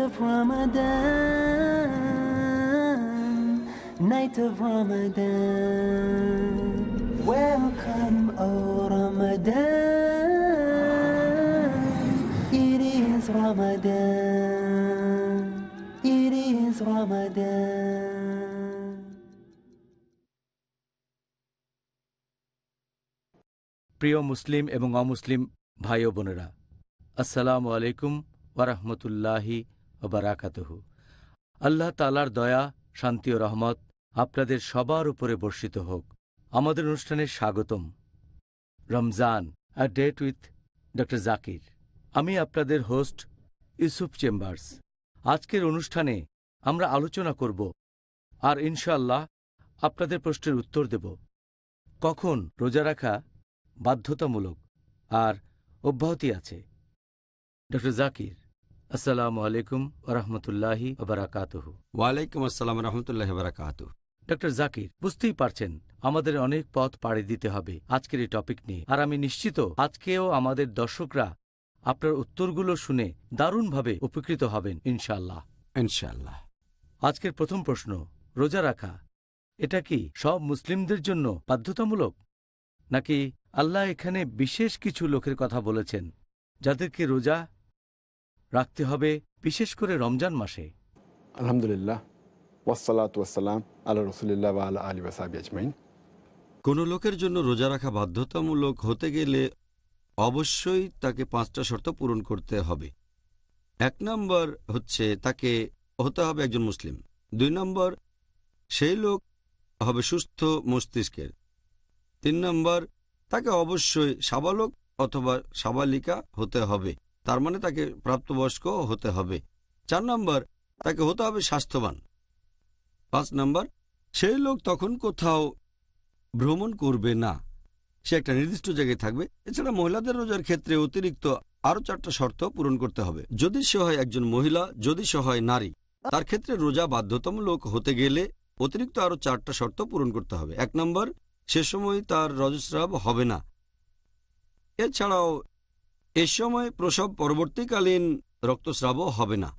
of Ramadan, night of Ramadan. Welcome, O Ramadan. It is Ramadan. It is Ramadan. প্রিয় মুসলিম এবং অমুসলিম ভাই ও বোনেরা, আসসালামু আলাইকুম ওয়া রাহমাতুল্লাহি ওয়া বারাকাতুহু। আল্লাহ তাআলার দয়া, শান্তি ও রহমত আপনাদের সবার উপরে বর্ষিত হোক। আমাদের অনুষ্ঠানে স্বাগতম। Ramzan, a date with doctor Zakir. আমি আপনাদের হোস্ট ইউসুফ চেম্বার্স। আজকের অনুষ্ঠানে আমরা আলোচনা করব আর ইনশাআল্লাহ আপনাদের প্রশ্নের উত্তর দেব, কখন রোজা রাখা বাধ্যতামূলক আর অব্যাহতি আছে। ডক্টর জাকির, আসসালামু আলাইকুম ওয়া রাহমাতুল্লাহি ওয়া বারাকাতুহু। ওয়ালাইকুম আসসালাম ওয়া রাহমাতুল্লাহি ওয়া বারাকাতুহু। ডক্টর জাকির, বুঝতেই পারছেন আমাদের অনেক পথ পাড়ি দিতে হবে আজকের এই টপিক নিয়ে, আর আমি নিশ্চিত আজকেও আমাদের দর্শকরা আপনার উত্তরগুলো শুনে দারুণভাবে উপকৃত হবেন ইনশাআল্লাহ। ইনশাআল্লাহ। আজকের প্রথম প্রশ্ন, রোজা রাখা এটা কি সব মুসলিমদের জন্য বাধ্যতামূলক, নাকি আল্লাহ এখানে বিশেষ কিছু লোকের কথা বলেছেন যাদেরকে রোজা রাখতে হবে, বিশেষ করে রমজান মাসে? আলহামদুলিল্লাহ, ওয়াসসালাতু ওয়াসসালাম আলা রাসূলিল্লাহ ওয়া আলা আলিহি ওয়া সাহবিহি আজমাইন। কোনো লোকের জন্য রোজা রাখা বাধ্যতামূলক হতে গেলে অবশ্যই তাকে 5টা শর্ত পূরণ করতে হবে। 1 নম্বর হচ্ছে তাকে হতে হবে একজন মুসলিম। 2 নম্বর, সেই লোক হবে সুস্থ মস্তিষ্কের। 3 নম্বর, তাকে অবশ্যই সাবালক অথবা সাবালিকা হতে হবে, তার মানে তাকে প্রাপ্তবয়স্ক হতে হবে। 4 নম্বর, তাকে হতে হবে স্বাস্থ্যবান। 5 নম্বর, সেই লোক তখন কোথাও ভ্রমণ করবে না, সে একটা নির্দিষ্ট জায়গায় থাকবে। এছাড়া মহিলাদের রোজার ক্ষেত্রে অতিরিক্ত আরও 4টা শর্ত পূরণ করতে হবে। যদি সে হয় একজন মহিলা, যদি সে হয় নারী, তার ক্ষেত্রে রোজা বাধ্যতামূলক হতে গেলে অতিরিক্ত আরও 4টা শর্ত পূরণ করতে হবে। 1 নম্বর, সে সময় তার রজস্রাব হবে না। এছাড়াও এ সময় প্রসব পরবর্তীকালীন রক্তস্রাবও হবে না।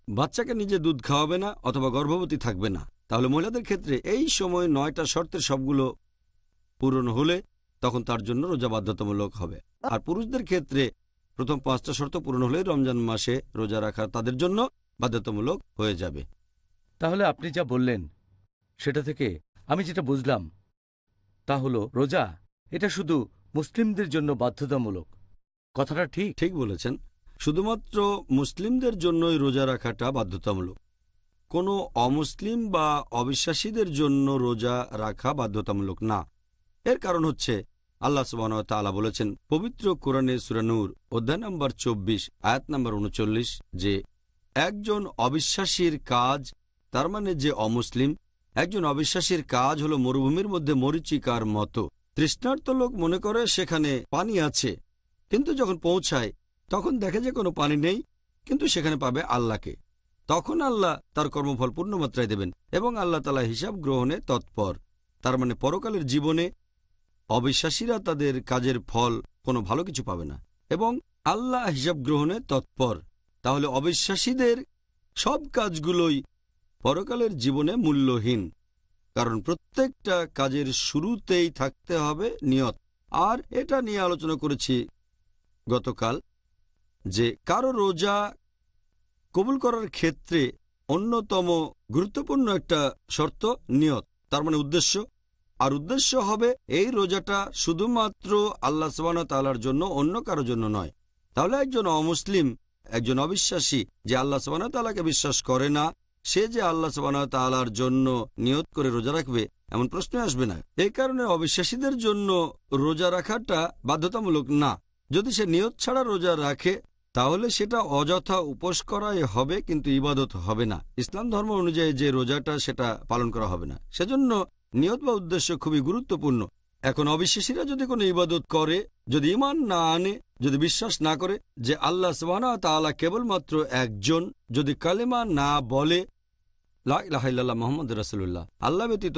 বাচ্চাকে নিজে দুধ খাওয়াবে না অথবা গর্ভবতী থাকবে না। তাহলে মহিলাদের ক্ষেত্রে এই সময় 9টা শর্তের সবগুলো পূরণ হলে তখন তার জন্য রোজা বাধ্যতামূলক হবে। আর পুরুষদের ক্ষেত্রে প্রথম 5টা শর্ত পূরণ হলে রমজান মাসে রোজা রাখা তাদের জন্য বাধ্যতামূলক হয়ে যাবে। তাহলে আপনি যা বললেন সেটা থেকে আমি যেটা বুঝলাম তা হলো রোজা এটা শুধু মুসলিমদের জন্য বাধ্যতামূলক। কথাটা ঠিক? ঠিক বলেছেন, শুধুমাত্র মুসলিমদের জন্যই রোজা রাখাটা বাধ্যতামূলক। কোনো অমুসলিম বা অবিশ্বাসীদের জন্য রোজা রাখা বাধ্যতামূলক না। এর কারণ হচ্ছে আল্লাহ সুবহানাহু ওয়া তাআলা বলেছেন পবিত্র কোরআনে সূরা নূর অধ্যায় নম্বর 24 আয়াত নম্বর 39 যে একজন অবিশ্বাসীর কাজ, তার মানে যে অমুসলিম, একজন অবিশ্বাসীর কাজ হলো মরুভূমির মধ্যে মরীচিকার মতো। তৃষ্ণার্ত লোক মনে করে সেখানে পানি আছে, কিন্তু যখন পৌঁছায় তখন দেখে যে কোনো পানি নেই, কিন্তু সেখানে পাবে আল্লাহকে। তখন আল্লাহ তার কর্মফল পূর্ণমাত্রায় দেবেন এবং আল্লাহ তাআলা হিসাব গ্রহণে তৎপর। তার মানে পরকালের জীবনে অবিশ্বাসীরা তাদের কাজের ফল কোনো ভালো কিছু পাবে না এবং আল্লাহ হিসাব গ্রহণে তৎপর। তাহলে অবিশ্বাসীদের সব কাজগুলোই পরকালের জীবনে মূল্যহীন, কারণ প্রত্যেকটা কাজের শুরুতেই থাকতে হবে নিয়ত। আর এটা নিয়ে আলোচনা করেছি গতকাল যে কারো রোজা কবুল করার ক্ষেত্রে অন্যতম গুরুত্বপূর্ণ একটা শর্ত নিয়ত, তার মানে উদ্দেশ্য। আর উদ্দেশ্য হবে এই রোজাটা শুধুমাত্র আল্লাহ সুবহানাহু ওয়া তাআলার জন্য, অন্য কারোর জন্য নয়। তাহলে একজন অমুসলিম, একজন অবিশ্বাসী যে আল্লাহ সুবহানাহু ওয়া তাআলাকে বিশ্বাস করে না, সে যে আল্লাহ সুবহানাহু ওয়া তাআলার জন্য নিয়ত করে রোজা রাখবে এমন প্রশ্ন আসবে না। এই কারণে অবিশ্বাসীদের জন্য রোজা রাখাটা বাধ্যতামূলক না। যদি সে নিয়ত ছাড়া রোজা রাখে তাহলে সেটা অযথা উপোস করাই হবে, কিন্তু ইবাদত হবে না। ইসলাম ধর্ম অনুযায়ী যে রোজাটা সেটা পালন করা হবে না। সেজন্য নিয়ত বা উদ্দেশ্য খুবই গুরুত্বপূর্ণ। এখন অবিশ্বাসীরা যদি কোনো ইবাদত করে, যদি ঈমান না আনে, যদি বিশ্বাস না করে যে আল্লাহ সুবহানাহু ওয়া তাআলা কেবলমাত্র একজন, যদি কালেমা না বলে লা ইলাহা ইল্লাল্লাহ মুহাম্মাদুর রাসূলুল্লাহ, আল্লাহ ব্যতীত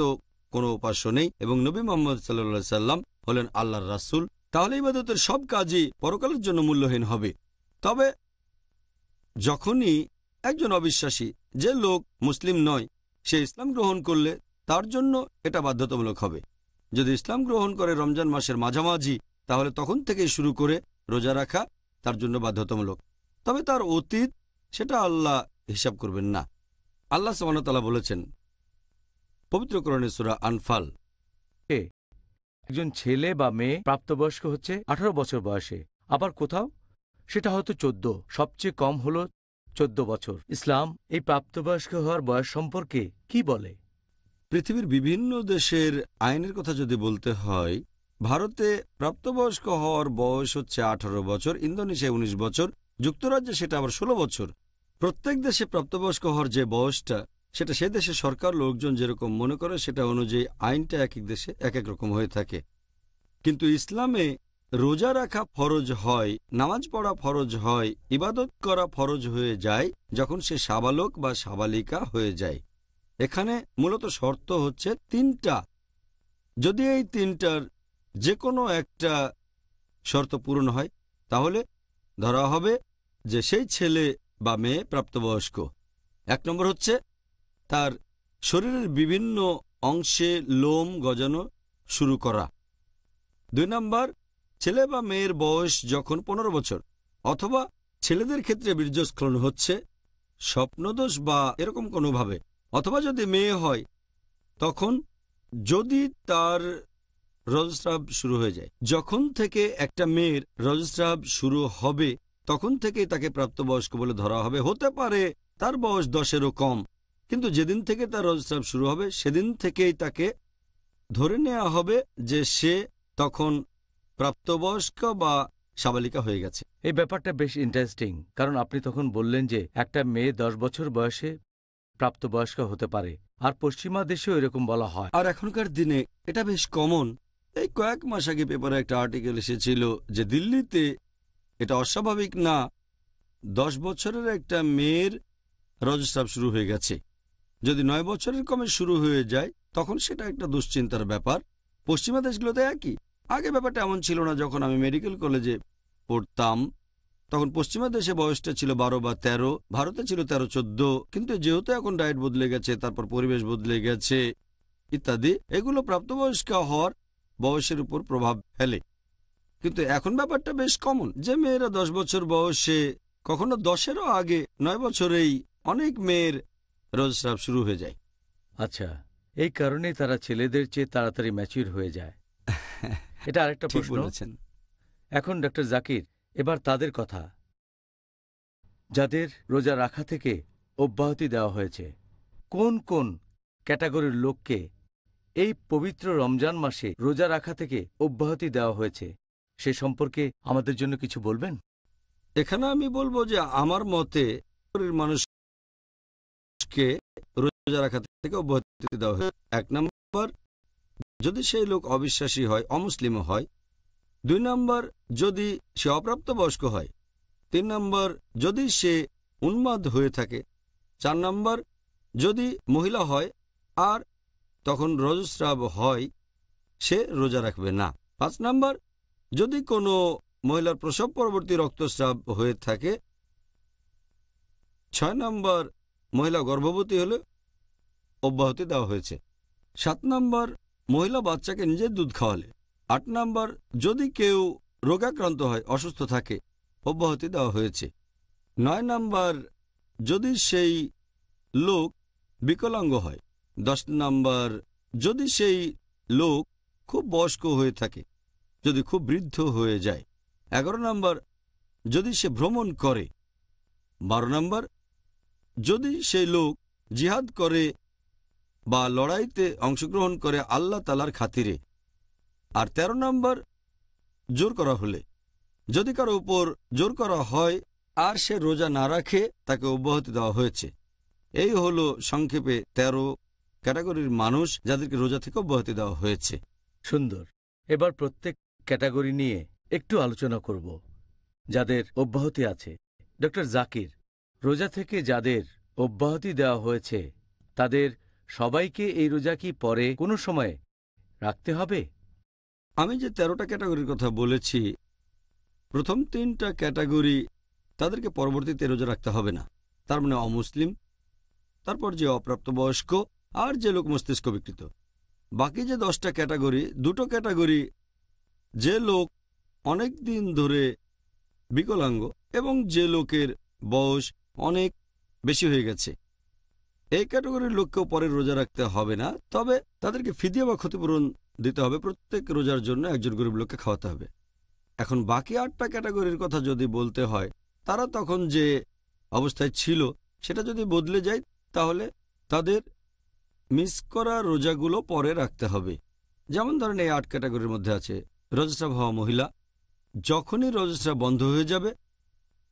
কোনো উপাস্য নেই এবং নবী মুহাম্মদ সাল্লাল্লাহু আলাইহি সাল্লাম হলেন আল্লাহর রাসূল, তাহলে ইবাদতের সব কাজই পরকালের জন্য মূল্যহীন হবে। তবে যখনই একজন অবিশ্বাসী যে লোক মুসলিম নয় সে ইসলাম গ্রহণ করলে তার জন্য এটা বাধ্যতামূলক হবে। যদি ইসলাম গ্রহণ করে রমজান মাসের মাঝামাঝি তাহলে তখন থেকেই শুরু করে রোজা রাখা তার জন্য বাধ্যতামূলক। তবে তার অতীত সেটা আল্লাহ হিসাব করবেন না। আল্লাহ সুবহানাহু ওয়া তাআলা বলেছেন পবিত্র কোরআনে সূরা আনফাল, একজন ছেলে বা মেয়ে প্রাপ্তবয়স্ক হচ্ছে 18 বছর বয়সে, আবার কোথাও সেটা হয়তো 14, সবচেয়ে কম হলো 14 বছর। ইসলাম এই প্রাপ্তবয়স্ক হওয়ার বয়স সম্পর্কে কি বলে? পৃথিবীর বিভিন্ন দেশের আইনের কথা যদি বলতে হয়, ভারতে প্রাপ্তবয়স্ক হওয়ার বয়স হচ্ছে 18 বছর, ইন্দোনেশিয়ায় 19 বছর, যুক্তরাজ্যে সেটা আবার 16 বছর। প্রত্যেক দেশে প্রাপ্তবয়স্ক হওয়ার যে বয়সটা সেটা সে দেশে সরকার লোকজন যেরকম মনে করে সেটা অনুযায়ী আইনটা এক এক দেশে এক এক রকম হয়ে থাকে। কিন্তু ইসলামে রোজা রাখা ফরজ হয়, নামাজ পড়া ফরজ হয়, ইবাদত করা ফরজ হয়ে যায় যখন সে সাবালক বা সাবালিকা হয়ে যায়। এখানে মূলত শর্ত হচ্ছে 3টা। যদি এই 3টার যে কোনো একটা শর্ত পূরণ হয় তাহলে ধরা হবে যে সেই ছেলে বা মেয়ে প্রাপ্তবয়স্ক। 1 নম্বর হচ্ছে তার শরীরের বিভিন্ন অংশে লোম গজানো শুরু করা। 2 নম্বর, ছেলে বা মেয়ের বয়স যখন 15 বছর, অথবা ছেলেদের ক্ষেত্রে বীর্যস্খলন হচ্ছে স্বপ্নদোষ বা এরকম কোনোভাবে, অথবা যদি মেয়ে হয় তখন যদি তার রজস্রাব শুরু হয়ে যায়। যখন থেকে একটা মেয়ের রজস্রাব শুরু হবে তখন থেকেই তাকে প্রাপ্তবয়স্ক বলে ধরা হবে। হতে পারে তার বয়স 10-এরও কম, কিন্তু যেদিন থেকে তার রজস্রাব শুরু হবে সেদিন থেকেই তাকে ধরে নেওয়া হবে যে সে তখন প্রাপ্তবয়স্ক বা সাবালিকা হয়ে গেছে। এই ব্যাপারটা বেশ ইন্টারেস্টিং, কারণ আপনি তখন বললেন যে একটা মেয়ে 10 বছর বয়সে প্রাপ্তবয়স্ক হতে পারে, আর পশ্চিমা দেশেও এরকম বলা হয়। আর এখনকার দিনে এটা বেশ কমন। এই কয়েক মাস আগে পেপারে একটা আর্টিকেল এসেছিল যে দিল্লিতে এটা অস্বাভাবিক না, 10 বছরের একটা মেয়ের রজস্রাব শুরু হয়ে গেছে। যদি 9 বছরের কমে শুরু হয়ে যায় তখন সেটা একটা দুশ্চিন্তার ব্যাপার। পশ্চিমা দেশগুলোতে একই। আগে ব্যাপারটা এমন ছিল না। যখন আমি মেডিকেল কলেজে পড়তাম তখন পশ্চিমা দেশে বয়সটা ছিল 12 বা 13, ভারতে ছিল 13-14। কিন্তু যেহেতু এখন ডায়েট বদলে গেছে, তারপর পরিবেশ বদলে গেছে ইত্যাদি, এগুলো প্রাপ্তবয়স্ক হওয়ার বয়সের উপর প্রভাব ফেলে। কিন্তু এখন ব্যাপারটা বেশ কমন যে মেয়েরা 10 বছর বয়সে, কখনো 10-এরও আগে, 9 বছরেই অনেক মেয়ের রজস্রাব শুরু হয়ে যায়। আচ্ছা, এই কারণেই তারা ছেলেদের চেয়ে তাড়াতাড়ি ম্যাচিউর হয়ে যায়। এটা আরেকটা ঠিক প্রশ্ন। বলেছেন। এখন ডক্টর জাকির, এবার তাদের কথা যাদের রোজা রাখা থেকে অব্যাহতি দেওয়া হয়েছে। কোন কোন ক্যাটাগরির লোককে এই পবিত্র রমজান মাসে রোজা রাখা থেকে অব্যাহতি দেওয়া হয়েছে সে সম্পর্কে আমাদের জন্য কিছু বলবেন? এখানে আমি বলবো যে আমার মতে মানুষকে রোজা রাখা থেকে অব্যাহতি দেওয়া হয়েছে। 1 নম্বর, যদি সেই লোক অবিশ্বাসী হয়, অমুসলিম হয়। 2 নম্বর, যদি সে অপ্রাপ্তবয়স্ক হয়। 3 নম্বর, যদি সে উন্মাদ হয়ে থাকে। 4 নম্বর, যদি মহিলা হয় আর তখন রজস্রাব হয় সে রোজা রাখবে না। 5 নম্বর, যদি কোনো মহিলার প্রসব পরবর্তী রক্তস্রাব হয়ে থাকে। 6 নম্বর, মহিলা গর্ভবতী হলে অব্যাহতি দেওয়া হয়েছে। 7 নম্বর, মহিলা বাচ্চাকে নিজের দুধ খাওয়ালে। 8 নম্বর, যদি কেউ রোগাক্রান্ত হয়, অসুস্থ থাকে, অব্যাহতি দেওয়া হয়েছে। 9 নম্বর, যদি সেই লোক বিকলাঙ্গ হয়। 10 নম্বর, যদি সেই লোক খুব বয়স্ক হয়ে থাকে, যদি খুব বৃদ্ধ হয়ে যায়। 11 নম্বর, যদি সে ভ্রমণ করে। 12 নম্বর, যদি সেই লোক জিহাদ করে বা লড়াইতে অংশগ্রহণ করে আল্লাহ তাআলার খাতিরে। আর 13 নম্বর, জোর করা হলে। যদি কারো উপর জোর করা হয় আর সে রোজা না রাখে তাকে অব্যাহতি দেওয়া হয়েছে। এই হলো সংক্ষেপে 13 ক্যাটাগরির মানুষ যাদেরকে রোজা থেকে অব্যাহতি দেওয়া হয়েছে। সুন্দর। এবার প্রত্যেক ক্যাটাগরি নিয়ে একটু আলোচনা করব যাদের অব্যাহতি আছে। ডক্টর জাকির, রোজা থেকে যাদের অব্যাহতি দেওয়া হয়েছে তাদের সবাইকে এই রোজা কি পরে কোনো সময় রাখতে হবে? আমি যে 13টা ক্যাটাগরির কথা বলেছি, প্রথম 3টা ক্যাটাগরি তাদেরকে পরবর্তীতে রোজা রাখতে হবে না। তার মানে অমুসলিম, তারপর যে অপ্রাপ্তবয়স্ক, আর যে লোক মস্তিষ্ক বিকৃত। বাকি যে 10টা ক্যাটাগরি, দুটো ক্যাটাগরি যে লোক অনেক দিন ধরে বিকলাঙ্গ এবং যে লোকের বয়স অনেক বেশি হয়ে গেছে, এই ক্যাটাগরির লোককেও পরে রোজা রাখতে হবে না, তবে তাদেরকে ফিদিয়া বা ক্ষতিপূরণ দিতে হবে। প্রত্যেক রোজার জন্য একজন গরিব লোককে খাওয়াতে হবে। এখন বাকি 8টা ক্যাটাগরির কথা যদি বলতে হয়, তারা তখন যে অবস্থায় ছিল সেটা যদি বদলে যায়, তাহলে তাদের মিস করা রোজাগুলো পরে রাখতে হবে। যেমন ধরেন এই 8 ক্যাটাগরির মধ্যে আছে রজস্রাব হওয়া মহিলা। যখনই রজস্রাব বন্ধ হয়ে যাবে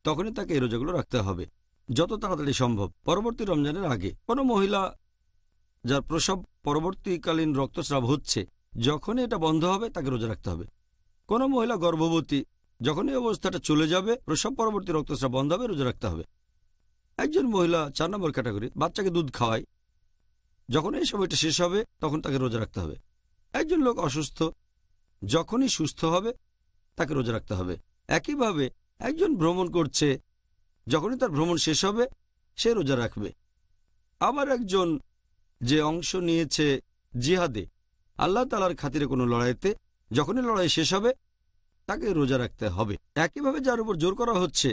তখনই তাকে এই রোজাগুলো রাখতে হবে, যত তাড়াতাড়ি সম্ভব, পরবর্তী রমজানের আগে। কোনো মহিলা যার প্রসব পরবর্তীকালীন রক্তস্রাব হচ্ছে, যখনই এটা বন্ধ হবে তাকে রোজা রাখতে হবে। কোনো মহিলা গর্ভবতী, যখনই অবস্থাটা চলে যাবে, প্রসব পরবর্তী রক্তস্রাব বন্ধ হবে, রোজা রাখতে হবে। একজন মহিলা 4 নম্বর ক্যাটাগরি, বাচ্চাকে দুধ খাওয়ায়, যখন এই সময়টা শেষ হবে তখন তাকে রোজা রাখতে হবে। একজন লোক অসুস্থ, যখনই সুস্থ হবে তাকে রোজা রাখতে হবে। একইভাবে একজন ভ্রমণ করছে, যখনই তার ভ্রমণ শেষ হবে সে রোজা রাখবে। আবার একজন যে অংশ নিয়েছে জিহাদে, আল্লাহ তাআলার খাতিরে কোনো লড়াইতে, যখনই লড়াই শেষ হবে তাকে রোজা রাখতে হবে। একইভাবে যার উপর জোর করা হচ্ছে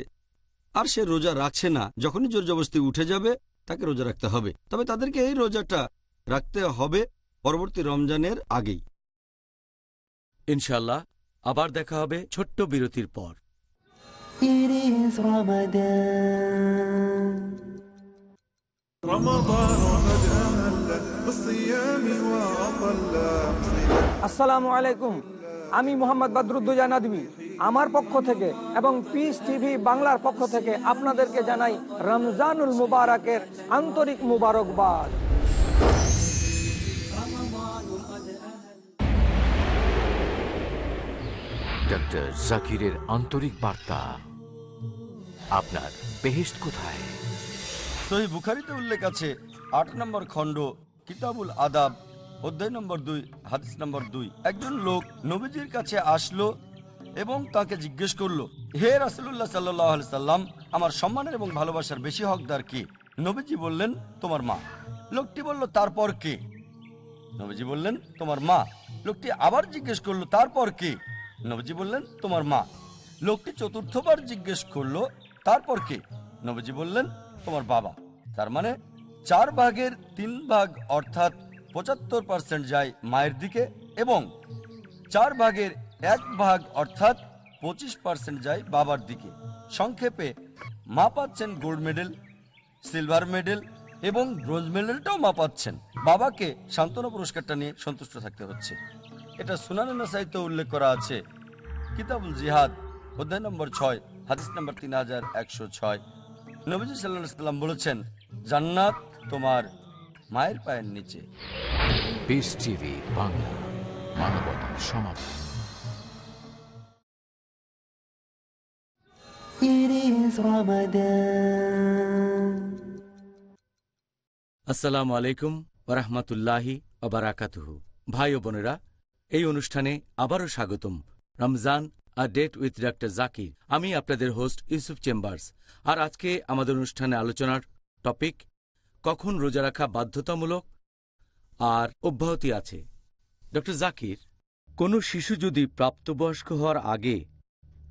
আর সে রোজা রাখছে না, যখনই জোর জবরদস্তি উঠে যাবে তাকে রোজা রাখতে হবে। তবে তাদেরকে এই রোজাটা রাখতে হবে পরবর্তী রমজানের আগেই। ইনশাল্লাহ আবার দেখা হবে ছোট্ট বিরতির পর। It is Ramadan. رمضان قد أهل بالصيام وأطل. আসসালামু আলাইকুম, আমি মোহাম্মদ বদরুদ্দোজা নদভী আমার পক্ষ থেকে এবং পিস টিভি বাংলার পক্ষ থেকে আপনাদেরকে জানাই রমজানুল মুবারকের আন্তরিক মুবারকবাদ। ডক্টর জাকিরের আন্তরিক বার্তা, আপনার বেহেশত কোথায়? সহিহ বুখারীতে উল্লেখ আছে 8 নম্বর খণ্ড কিতাবুল আদাব অধ্যায় নম্বর 2 হাদিস নম্বর 2। একজন লোক নবীজির কাছে আসলো এবং তাকে জিজ্ঞেস করলো, হে রাসূলুল্লাহ সাল্লাল্লাহু আলাইহি সাল্লাম, আমার সম্মানের এবং ভালোবাসার বেশি হকদার কে? নবীজি বললেন, তোমার মা। লোকটি বলল, তারপর কে? নবীজি বললেন, তোমার মা। লোকটি আবার জিজ্ঞেস করলো, তারপর কে? নবীজি বললেন, তোমার মা। লোকটি চতুর্থবার জিজ্ঞেস করলো, তারপর কে? নবীজি বললেন, তোমার বাবা। তার মানে 4 ভাগের 3 ভাগ অর্থাৎ 75% যায় মায়ের দিকে এবং 4 ভাগের 1 ভাগ অর্থাৎ 25% যায় বাবার দিকে। সংক্ষেপে মা পাচ্ছেন গোল্ড মেডেল, সিলভার মেডেল এবং ব্রোঞ্জ মেডেলটাও মা পাচ্ছেন। বাবাকে সান্ত্বনা পুরস্কারটা নিয়ে সন্তুষ্ট থাকতে হচ্ছে। এটা সুনানে নাসাইতে উল্লেখ করা আছে কিতাবুল জিহাদ অধ্যায় নম্বর 6 হাদিস নম্বর 3106। নবীজি সাল্লাল্লাহু আলাইহি সাল্লাম বলেছেন, জান্নাত তোমার মায়ের পায়ের নিচে। পিস টিভি বাংলা, মানবতার সমাধান। It is Ramadan. আসসালামু আলাইকুম ওরহমতুল্লাহি ওবারাকাতুহু। ভাই ও বোনেরা, এই অনুষ্ঠানে আবারও স্বাগতম। Ramzan a date with doctor Zakir. আমি আপনাদের হোস্ট ইউসুফ চেম্বার্স। আর আজকে আমাদের অনুষ্ঠানে আলোচনার টপিক, কখন রোজা রাখা বাধ্যতামূলক আর অব্যাহতি আছে। ডক্টর জাকির, কোনো শিশু যদি প্রাপ্তবয়স্ক হওয়ার আগে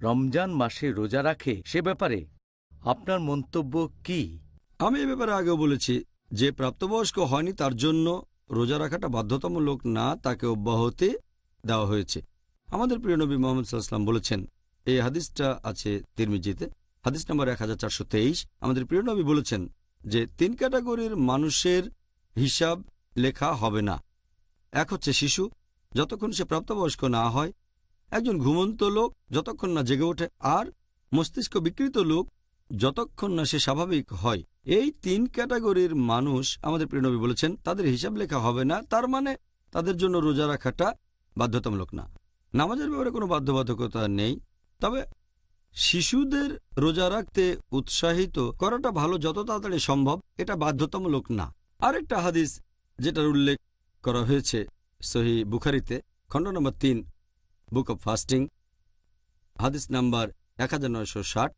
রমজান মাসে রোজা রাখে, সে ব্যাপারে আপনার মন্তব্য কি? আমি এ ব্যাপারে আগেও বলেছি যে প্রাপ্তবয়স্ক হয়নি তার জন্য রোজা রাখাটা বাধ্যতামূলক না, তাকে অব্যাহতি দেওয়া হয়েছে। আমাদের প্রিয় নবী মুহাম্মদ সাল্লাল্লাহু আলাইহি ওয়াসাল্লাম বলেছেন, এই হাদিসটা আছে তিরমিজিতে, হাদিস নম্বর 1423। আমাদের প্রিয় নবী বলেছেন যে 3 ক্যাটাগরির মানুষের হিসাব লেখা হবে না। এক হচ্ছে শিশু, যতক্ষণ সে প্রাপ্তবয়স্ক না হয়; একজন ঘুমন্ত লোক, যতক্ষণ না জেগে ওঠে; আর মস্তিষ্ক বিকৃত লোক, যতক্ষণ না সে স্বাভাবিক হয়। এই 3 ক্যাটাগরির মানুষ আমাদের প্রিয় নবী বলেছেন তাদের হিসাব লেখা হবে না। তার মানে তাদের জন্য রোজা রাখাটা বাধ্যতামূলক না। নামাজের ব্যাপারে কোনো বাধ্যবাধকতা নেই, তবে শিশুদের রোজা রাখতে উৎসাহিত করাটা ভালো, যত তাড়াতাড়ি সম্ভব। এটা বাধ্যতামূলক না। আরেকটা হাদিস যেটার উল্লেখ করা হয়েছে সহিহ বুখারীতে খণ্ড নম্বর 3 বুক অব ফাস্টিং হাদিস নাম্বার 1960।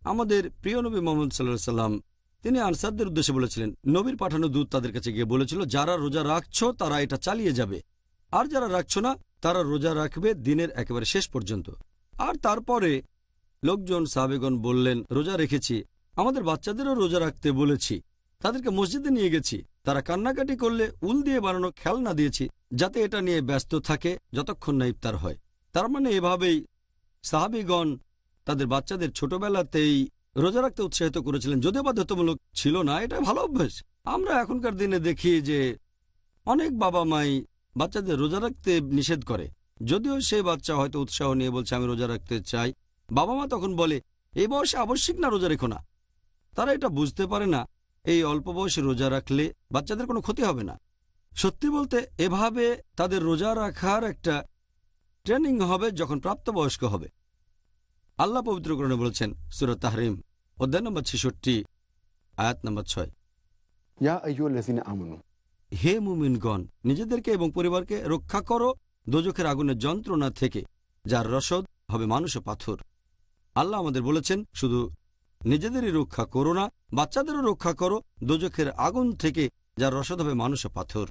আমাদের প্রিয় নবী মুহাম্মদ সাল্লাল্লাহু আলাইহি সাল্লাম তিনি আনসারদের উদ্দেশ্যে বলেছিলেন, নবীর পাঠানো দূত তাদের কাছে গিয়ে বলেছিল, যারা রোজা রাখছো তারা এটা চালিয়ে যাবে, আর যারা রাখছো না তারা রোজা রাখবে দিনের একেবারে শেষ পর্যন্ত। আর তারপরে লোকজন সাহাবেগণ বললেন, রোজা রেখেছি, আমাদের বাচ্চাদেরও রোজা রাখতে বলেছি, তাদেরকে মসজিদে নিয়ে গেছি, তারা কান্নাকাটি করলে উল দিয়ে বানানো খেলনা দিয়েছি, যাতে এটা নিয়ে ব্যস্ত থাকে যতক্ষণ না ইফতার হয়। তার মানে এভাবেই সাহাবীগণ তাদের বাচ্চাদের ছোটবেলাতেই রোজা রাখতে উৎসাহিত করেছিলেন, যদিও বাধ্যতামূলক ছিল না, এটা ভালো অভ্যাস। আমরা এখনকার দিনে দেখি যে অনেক বাবা মাই বাচ্চাদের রোজা রাখতে নিষেধ করে, যদিও সেই বাচ্চা হয়তো উৎসাহ নিয়ে বলছে আমি রোজা রাখতে চাই। বাবা মা তখন বলে, এই বয়সে আবশ্যিক না, রোজা রেখো না। তারা এটা বুঝতে পারে না এই অল্প বয়সে রোজা রাখলে বাচ্চাদের কোনো ক্ষতি হবে না। সত্যি বলতে এভাবে তাদের রোজা রাখার একটা ট্রেনিং হবে যখন প্রাপ্তবয়স্ক হবে। আল্লাহ পবিত্রকরণে বলেছেন সূরা তাহরিম অধ্যায় নম্বর 66 আয়াত নম্বর 6, ইয়া আইয়ুহাল্লাযীনা আমানু, হে মুমিনগণ, নিজেদেরকে এবং পরিবারকে রক্ষা করো দোজখের আগুনের যন্ত্রণা থেকে, যার রসদ হবে মানুষ ও পাথর। আল্লাহ আমাদের বলেছেন শুধু নিজেদেরই রক্ষা করো না, বাচ্চাদেরও রক্ষা করো দোজখের আগুন থেকে, যার রসদ হবে মানুষ ও পাথর।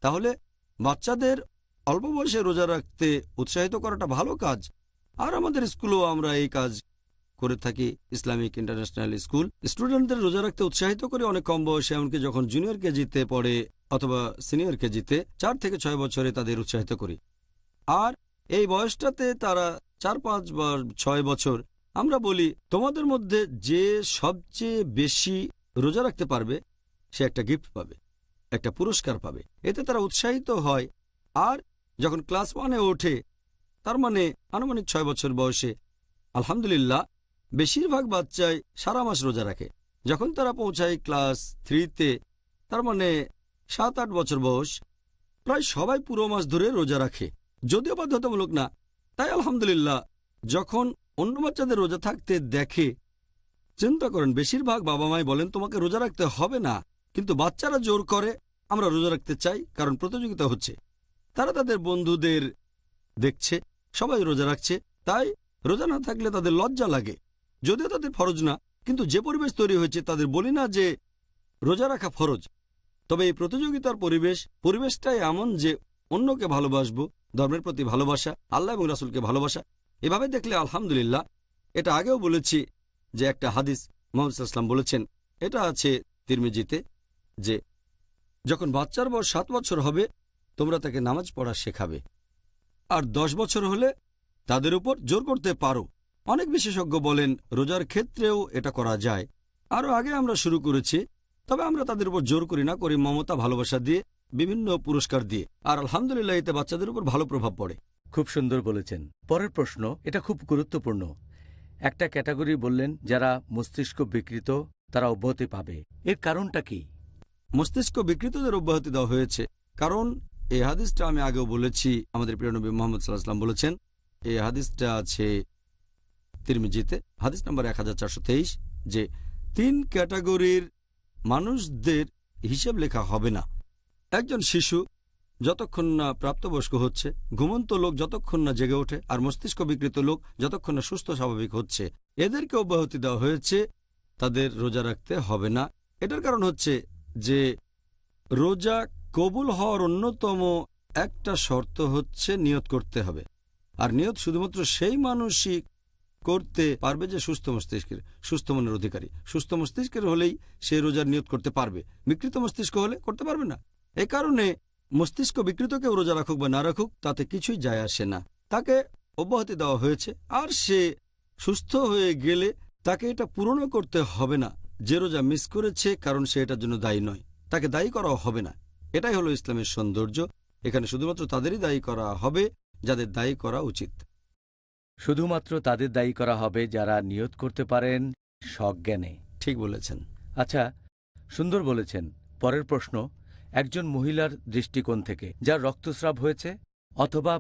তাহলে বাচ্চাদের অল্প বয়সে রোজা রাখতে উৎসাহিত করাটা ভালো কাজ। আর আমাদের স্কুলেও আমরা এই কাজ করে থাকি। ইসলামিক ইন্টারন্যাশনাল স্কুল স্টুডেন্টদের রোজা রাখতে উৎসাহিত করে অনেক কম বয়সে, এমনকি যখন জুনিয়র কেজিতে পড়ে অথবা সিনিয়র কেজিতে 4 থেকে 6 বছরে তাদের উৎসাহিত করি। আর এই বয়সটাতে তারা 4-5 বা 6 বছর, আমরা বলি তোমাদের মধ্যে যে সবচেয়ে বেশি রোজা রাখতে পারবে সে একটা গিফট পাবে, একটা পুরস্কার পাবে। এতে তারা উৎসাহিত হয়। আর যখন ক্লাস 1-এ ওঠে, তার মানে আনুমানিক 6 বছর বয়সে, আলহামদুলিল্লাহ বেশিরভাগ বাচ্চাই সারা মাস রোজা রাখে। যখন তারা পৌঁছায় ক্লাস 3-তে, তার মানে 7-8 বছর বয়স, প্রায় সবাই পুরো মাস ধরে রোজা রাখে, যদিও বাধ্যতামূলক না। তাই আলহামদুলিল্লাহ যখন অন্য বাচ্চাদের রোজা থাকতে দেখে, চিন্তা করেন বেশিরভাগ বাবা মাই বলেন তোমাকে রোজা রাখতে হবে না, কিন্তু বাচ্চারা জোর করে আমরা রোজা রাখতে চাই, কারণ প্রতিযোগিতা হচ্ছে। তারা তাদের বন্ধুদের দেখছে সবাই রোজা রাখছে, তাই রোজা না থাকলে তাদের লজ্জা লাগে, যদিও তাদের ফরজ না। কিন্তু যে পরিবেশ তৈরি হয়েছে, তাদের বলি না যে রোজা রাখা ফরজ, তবে এই প্রতিযোগিতার পরিবেশটাই এমন যে অন্যকে ভালোবাসবো, ধর্মের প্রতি ভালোবাসা, আল্লাহ এবং রাসূলকে ভালোবাসা। এভাবে দেখলে আলহামদুলিল্লাহ, এটা আগেও বলেছি যে একটা হাদিস মুহাম্মদ সাল্লাল্লাহু আলাইহি ওয়াসাল্লাম বলেছেন, এটা আছে তিরমিজিতে, যে যখন বাচ্চার বয়স 7 বছর হবে তোমরা তাকে নামাজ পড়া শেখাবে, আর 10 বছর হলে তাদের উপর জোর করতে পারো। অনেক বিশেষজ্ঞ বলেন রোজার ক্ষেত্রেও এটা করা যায়। আরও আগে আমরা শুরু করেছি, তবে আমরা তাদের উপর জোর করি না, করি মমতা ভালোবাসা দিয়ে, বিভিন্ন পুরস্কার দিয়ে। আর আলহামদুলিল্লাহ এতে বাচ্চাদের উপর ভালো প্রভাব পড়ে। খুব সুন্দর বলেছেন। পরের প্রশ্ন, এটা খুব গুরুত্বপূর্ণ। একটা ক্যাটাগরি বললেন যারা মস্তিষ্ক বিকৃত, তারা অব্যাহতি পাবে, এর কারণটা কি? মস্তিষ্ক বিকৃতদের অব্যাহতি দেওয়া হয়েছে কারণ এই হাদিসটা আমি আগেও বলেছি, আমাদের প্রিয় নবী মুহাম্মদ সাল্লাল্লাহু আলাইহি ওয়াসাল্লাম বলেছেন, এই হাদিসটা আছে তিরমিজিতে, হাদিস নম্বর 1423, যে 3 ক্যাটাগরির মানুষদের হিসেব লেখা হবে না। একজন শিশু যতক্ষণ না প্রাপ্তবয়স্ক হচ্ছে, ঘুমন্ত লোক যতক্ষণ না জেগে ওঠে, আর মস্তিষ্ক বিকৃত লোক যতক্ষণ না সুস্থ স্বাভাবিক হচ্ছে, এদেরকে অব্যাহতি দেওয়া হয়েছে, তাদের রোজা রাখতে হবে না। এটার কারণ হচ্ছে যে রোজা কবুল হওয়ার অন্যতম একটা শর্ত হচ্ছে নিয়ত করতে হবে। আর নিয়ত শুধুমাত্র সেই মানুষই করতে পারবে যে সুস্থ মস্তিষ্কের, সুস্থ মনের অধিকারী। সুস্থ মস্তিষ্কের হলেই সে রোজার নিয়ত করতে পারবে, বিকৃত মস্তিষ্ক হলে করতে পারবে না। এ কারণে মস্তিষ্ক বিকৃত কেউ রোজা রাখুক বা না রাখুক তাতে কিছুই যায় আসে না, তাকে অব্যাহতি দেওয়া হয়েছে। আর সে সুস্থ হয়ে গেলে তাকে এটা পূরণও করতে হবে না যে রোজা মিস করেছে, কারণ সে এটার জন্য দায়ী নয়, তাকে দায়ী করা হবে না। এটাই হলো ইসলামের সৌন্দর্য। এখানে শুধুমাত্র তাদেরই দায়ী করা হবে যাদের দায়ী করা উচিত। শুধুমাত্র তাদের দায়ী করা হবে যারা নিয়ত করতে পারেন সজ্ঞানে। ঠিক বলেছেন। আচ্ছা, সুন্দর বলেছেন। পরের প্রশ্ন, একজন মহিলার দৃষ্টিকোণ থেকে যার রক্তস্রাব হয়েছে অথবা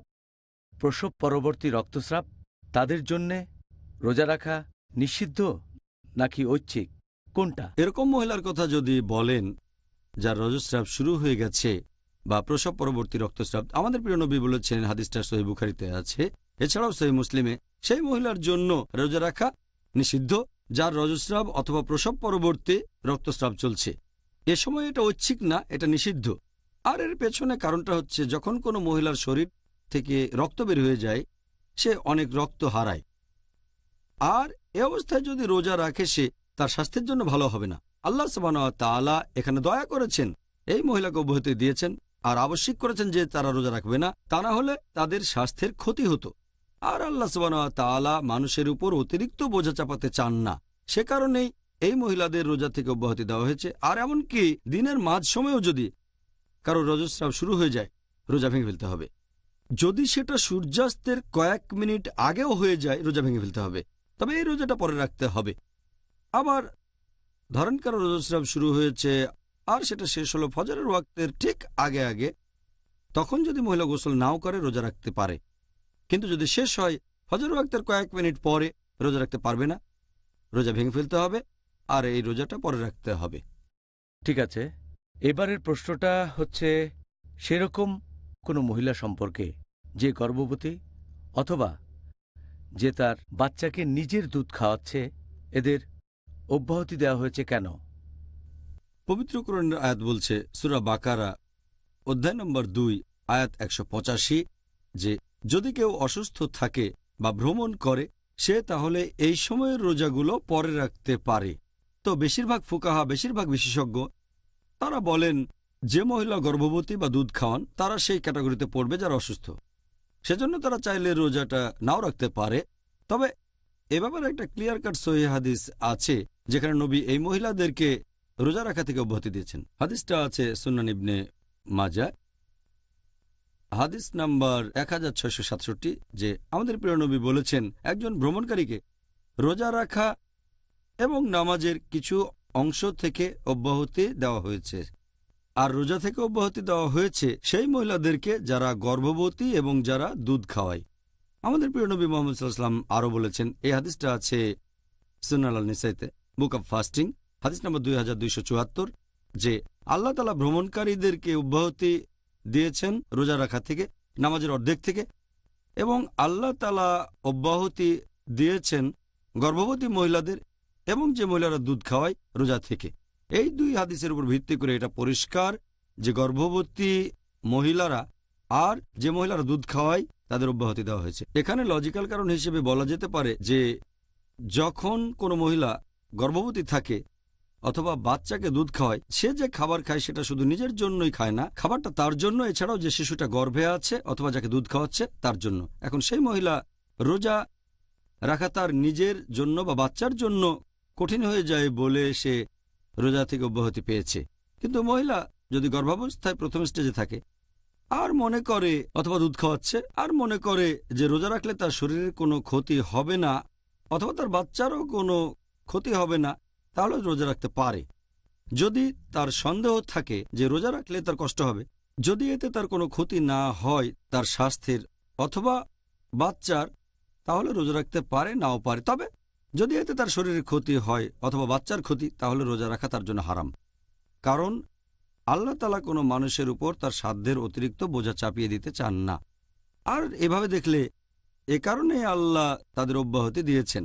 প্রসব পরবর্তী রক্তস্রাব, তাদের জন্যে রোজা রাখা নিষিদ্ধ নাকি ঐচ্ছিক, কোনটা? এরকম মহিলার কথা যদি বলেন যার রজস্রাব শুরু হয়ে গেছে বা প্রসব পরবর্তী রক্তস্রাব, আমাদের প্রিয় নবী বলেছেন, হাদিসটা সহিহ বুখারীতে আছে, এছাড়াও সহিহ মুসলিমে, সেই মহিলার জন্য রোজা রাখা নিষিদ্ধ যার রজস্রাব অথবা প্রসব পরবর্তী রক্তস্রাব চলছে। এ সময় এটা ঐচ্ছিক না, এটা নিষিদ্ধ। আর এর পেছনে কারণটা হচ্ছে যখন কোনো মহিলার শরীর থেকে রক্ত বের হয়ে যায়, সে অনেক রক্ত হারায়। আর এ অবস্থায় যদি রোজা রাখে সে তার স্বাস্থ্যের জন্য ভালো হবে না। আল্লাহ সুবহানাহু ওয়া তাআলা এখানে দয়া করেছেন, এই মহিলাকে অব্যাহতি দিয়েছেন আর আবশ্যিক করেছেন যে তারা রোজা রাখবে না, তা না হলে তাদের স্বাস্থ্যের ক্ষতি হতো। আর আল্লাহ সুবহানাহু ওয়া তাআলা মানুষের উপর অতিরিক্ত বোঝা চাপাতে চান না, সে কারণেই এই মহিলাদের রোজা থেকে অব্যাহতি দেওয়া হয়েছে। আর এমনকি দিনের মাঝ সময়েও যদি কারো রজস্রাব শুরু হয়ে যায়, রোজা ভেঙে ফেলতে হবে। যদি সেটা সূর্যাস্তের কয়েক মিনিট আগেও হয়ে যায়, রোজা ভেঙে ফেলতে হবে, তবে এই রোজাটা পরে রাখতে হবে। আবার ধরেন কারো রজস্রাব শুরু হয়েছে আর সেটা শেষ হলো ফজরের ওয়াক্তের ঠিক আগে আগে, তখন যদি মহিলা গোসল নাও করে রোজা রাখতে পারে। কিন্তু যদি শেষ হয় ফজরের ওয়াক্তের কয়েক মিনিট পরে, রোজা রাখতে পারবে না, রোজা ভেঙে ফেলতে হবে আর এই রোজাটা পরে রাখতে হবে। ঠিক আছে, এবারের প্রশ্নটা হচ্ছে সেরকম কোনো মহিলা সম্পর্কে যে গর্ভবতী অথবা যে তার বাচ্চাকে নিজের দুধ খাওয়াচ্ছে, এদের অব্যাহতি দেওয়া হয়েছে কেন? পবিত্র কোরআনের আয়াত বলছে, সূরা বাকারা অধ্যায় নম্বর 2 আয়াত 185, যে যদি কেউ অসুস্থ থাকে বা ভ্রমণ করে সে তাহলে এই সময়ের রোজাগুলো পরে রাখতে পারে। তো বেশিরভাগ ফুকাহা, বেশিরভাগ বিশেষজ্ঞ তারা বলেন যে মহিলা গর্ভবতী বা দুধ খাওয়ান তারা সেই ক্যাটাগরিতে পড়বে যারা অসুস্থ, সেজন্য তারা চাইলে রোজাটা নাও রাখতে পারে। তবে এ ব্যাপারে একটা ক্লিয়ার কাট সহিহ হাদিস আছে যেখানে নবী এই মহিলাদেরকে রোজা রাখা থেকে অব্যাহতি দিয়েছেন। হাদিসটা আছে সুনান ইবনে মাজাহ, হাদিস নাম্বার 1667, যে আমাদের প্রিয় নবী বলেছেন একজন ভ্রমণকারীকে রোজা রাখা এবং নামাজের কিছু অংশ থেকে অব্যাহতি দেওয়া হয়েছে। আর রোজা থেকে অব্যাহতি দেওয়া হয়েছে সেই মহিলাদেরকে যারা গর্ভবতী এবং যারা দুধ খাওয়ায়। আমাদের প্রিয় নবী মুহাম্মদ সাল্লাল্লাহু আলাইহি ওয়াসাল্লাম আরও বলেছেন, এই হাদিসটা আছে সুনান আল নিসাইতে, বুক অব ফাস্টিং, হাদিস নম্বর 2274, যে আল্লাহ তাআলা ভ্রমণকারীদেরকে অব্যাহতি দিয়েছেন রোজা রাখা থেকে, নামাজের অর্ধেক থেকে, এবং আল্লাহ তাআলা অব্যাহতি দিয়েছেন গর্ভবতী মহিলাদের এবং যে মহিলারা দুধ খাওয়ায় রোজা থেকে। এই দুই হাদিসের উপর ভিত্তি করে এটা পরিষ্কার যে গর্ভবতী মহিলারা আর যে মহিলারা দুধ খাওয়ায় তাদের অব্যাহতি দেওয়া হয়েছে। এখানে লজিক্যাল কারণ হিসেবে বলা যেতে পারে যে যখন কোনো মহিলা গর্ভবতী থাকে অথবা বাচ্চাকে দুধ খাওয়ায়, সে যে খাবার খায় সেটা শুধু নিজের জন্যই খায় না, খাবারটা তার জন্য, এছাড়াও যে শিশুটা গর্ভে আছে অথবা যাকে দুধ খাওয়াচ্ছে তার জন্য। এখন সেই মহিলা রোজা রাখা তার নিজের জন্য বা বাচ্চার জন্য কঠিন হয়ে যায় বলে সে রোজা থেকে অব্যাহতি পেয়েছে। কিন্তু মহিলা যদি গর্ভাবস্থায় প্রথম স্টেজে থাকে আর মনে করে, অথবা দুধ খাওয়াচ্ছে আর মনে করে যে রোজা রাখলে তার শরীরের কোনো ক্ষতি হবে না অথবা তার বাচ্চারও কোনো ক্ষতি হবে না, তাহলে রোজা রাখতে পারে। যদি তার সন্দেহ থাকে যে রোজা রাখলে তার কষ্ট হবে, যদি এতে তার কোনো ক্ষতি না হয় তার স্বাস্থ্যের অথবা বাচ্চার, তাহলে রোজা রাখতে পারে, নাও পারে। তবে যদি এতে তার শরীরের ক্ষতি হয় অথবা বাচ্চার ক্ষতি, তাহলে রোজা রাখা তার জন্য হারাম। কারণ আল্লাহ তাআলা কোনো মানুষের উপর তার সাধ্যের অতিরিক্ত বোঝা চাপিয়ে দিতে চান না। আর এভাবে দেখলে এ কারণে আল্লাহ তাদের অব্যাহতি দিয়েছেন।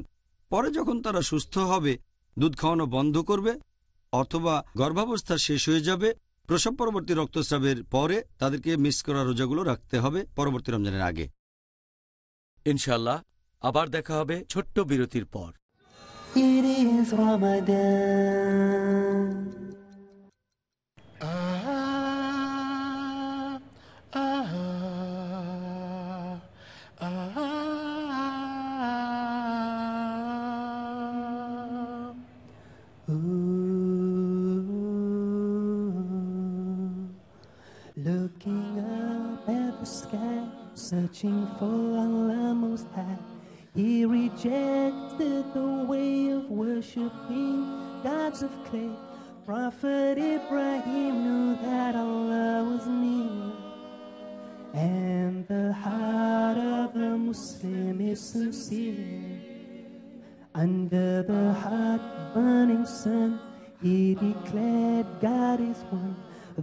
পরে যখন তারা সুস্থ হবে, দুধ খাওয়ানো বন্ধ করবে অথবা গর্ভাবস্থা শেষ হয়ে যাবে, প্রসব পরবর্তী রক্তস্রাবের পরে তাদেরকে মিস করা রোজাগুলো রাখতে হবে পরবর্তী রমজানের আগে। ইনশাআল্লাহ আবার দেখা হবে ছোট্ট বিরতির পর। It is Ramadan. Looking up at the sky, searching for Allah Most High. He rejected the way of worshipping gods of clay. Prophet Ibrahim knew that Allah was near, and the heart of the Muslim is sincere. Under the hot burning sun, he declared God is one.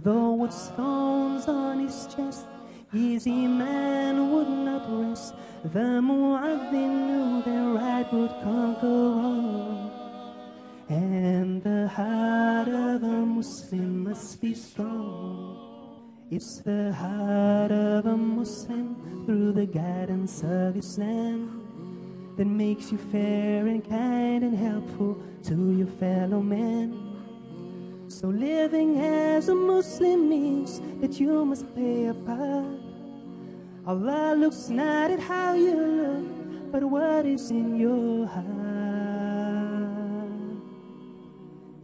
Though with stones on his chest, his iman would not rest. The Mu'adhin knew that right would conquer wrong. And the heart of a Muslim must be strong. It's the heart of a Muslim through the guidance of Islam that makes you fair and kind and helpful to your fellow man. So living as a Muslim means that you must play a part. Allah looks not at how you look, but what is in your heart.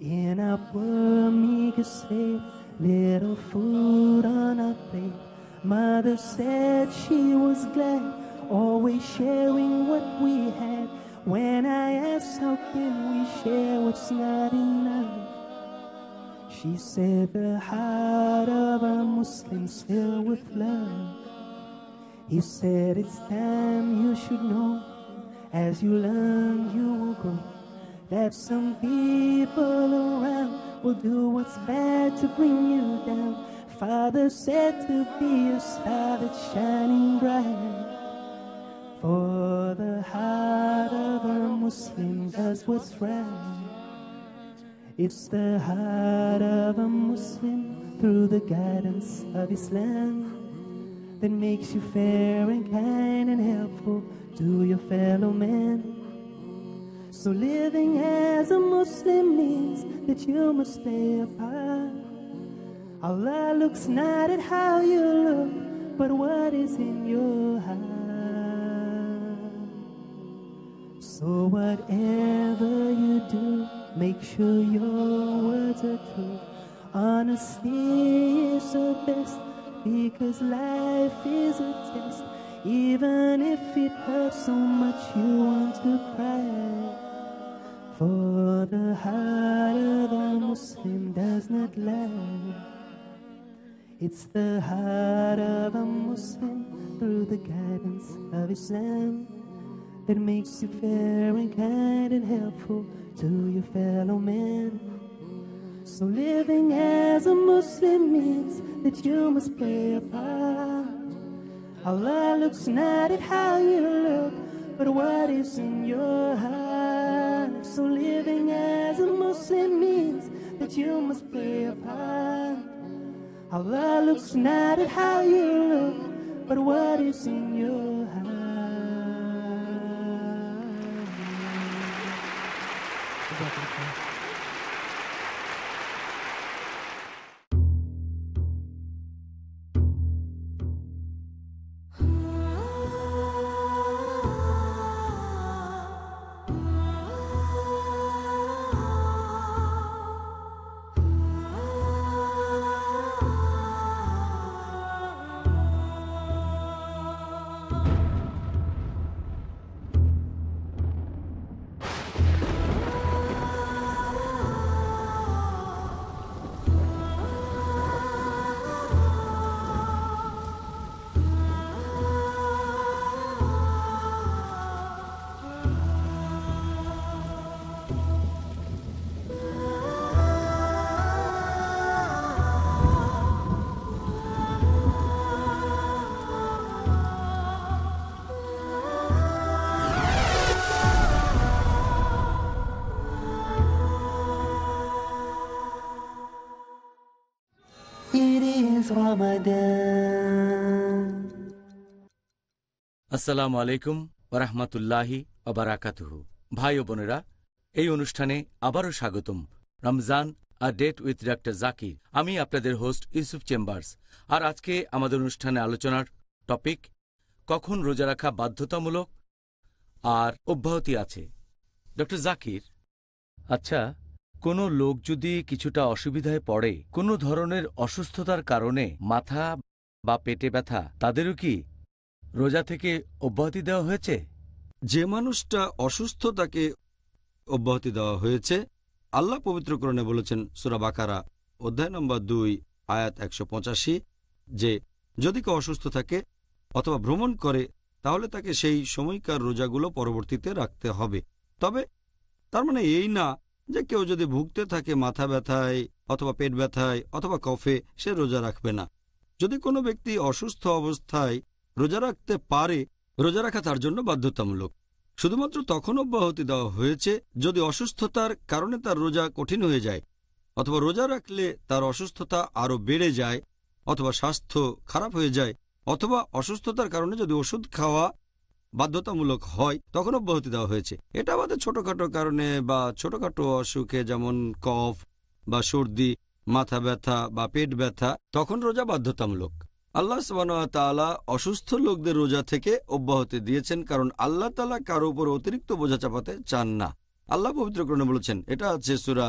In our poor meager state, little food on our plate, Mother said she was glad, always sharing what we had. When I asked how can we share what's not enough, she said the heart of a Muslim's filled with love. He said it's time you should know, as you learn you will grow, that some people around will do what's bad to bring you down. Father said to be a star that's shining bright, for the heart of a Muslim does what's right. It's the heart of a Muslim through the guidance of Islam that makes you fair and kind and helpful to your fellow man. So living as a Muslim means that you must play a part. Allah looks not at how you look, but what is in your heart. So whatever you do, make sure your words are true. Honesty is the best, because life is a test. Even if it hurts so much you want to cry, for the heart of a Muslim does not lie. It's the heart of a Muslim through the guidance of Islam that makes you fair and kind and helpful to your fellow man. So living as a Muslim means that you must play a part. Allah looks not at how you look, but what is in your heart. So living as a Muslim means that you must play a part. Allah looks not at how you look, but what is in your heart. It is Ramadan. আসসালামু আলাইকুম ওরহমতুল্লাহি ওবারাকাতুহু। ভাই ও বোনেরা, এই অনুষ্ঠানে আবারও স্বাগতম। Ramzan a date with doctor Zakir. আমি আপনাদের হোস্ট ইউসুফ চেম্বার্স। আর আজকে আমাদের অনুষ্ঠানে আলোচনার টপিক কখন রোজা রাখা বাধ্যতামূলক আর অব্যাহতি আছে। ডক্টর জাকির, আচ্ছা, কোনো লোক যদি কিছুটা অসুবিধায় পড়ে, কোনো ধরনের অসুস্থতার কারণে মাথা বা পেটে ব্যথা, তাদেরও কি রোজা থেকে অব্যাহতি দেওয়া হয়েছে? যে মানুষটা অসুস্থ তাকে অব্যাহতি দেওয়া হয়েছে। আল্লাহ পবিত্রকরণে বলেছেন সূরা বাকারা অধ্যায় নম্বর 2 আয়াত 185 যে যদি কেউ অসুস্থ থাকে অথবা ভ্রমণ করে তাহলে তাকে সেই সময়কার রোজাগুলো পরবর্তীতে রাখতে হবে। তবে তার মানে এই না যে কেউ যদি ভুগতে থাকে মাথা ব্যথায় অথবা পেট ব্যথায় অথবা কফে, সে রোজা রাখবে না। যদি কোনো ব্যক্তি অসুস্থ অবস্থায় রোজা রাখতে পারে, রোজা রাখা তার জন্য বাধ্যতামূলক। শুধুমাত্র তখন অব্যাহতি দেওয়া হয়েছে যদি অসুস্থতার কারণে তার রোজা কঠিন হয়ে যায়, অথবা রোজা রাখলে তার অসুস্থতা আরও বেড়ে যায়, অথবা স্বাস্থ্য খারাপ হয়ে যায়, অথবা অসুস্থতার কারণে যদি ওষুধ খাওয়া বাধ্যতামূলক হয়, তখন অব্যাহতি দেওয়া হয়েছে। এটা আমাদের ছোটখাটো কারণে বা ছোটখাটো অসুখে, যেমন কফ বা সর্দি, মাথা ব্যথা বা পেট ব্যথা, তখন রোজা বাধ্যতামূলক। আল্লাহ সুবহানাহু ওয়া তাআলা অসুস্থ লোকদের রোজা থেকে অব্যাহতি দিয়েছেন, কারণ আল্লাহ তাআলা কারো উপর অতিরিক্ত বোঝা চাপাতে চান না। আল্লাহ পবিত্র কোরআনে বলেছেন, এটা আছে সূরা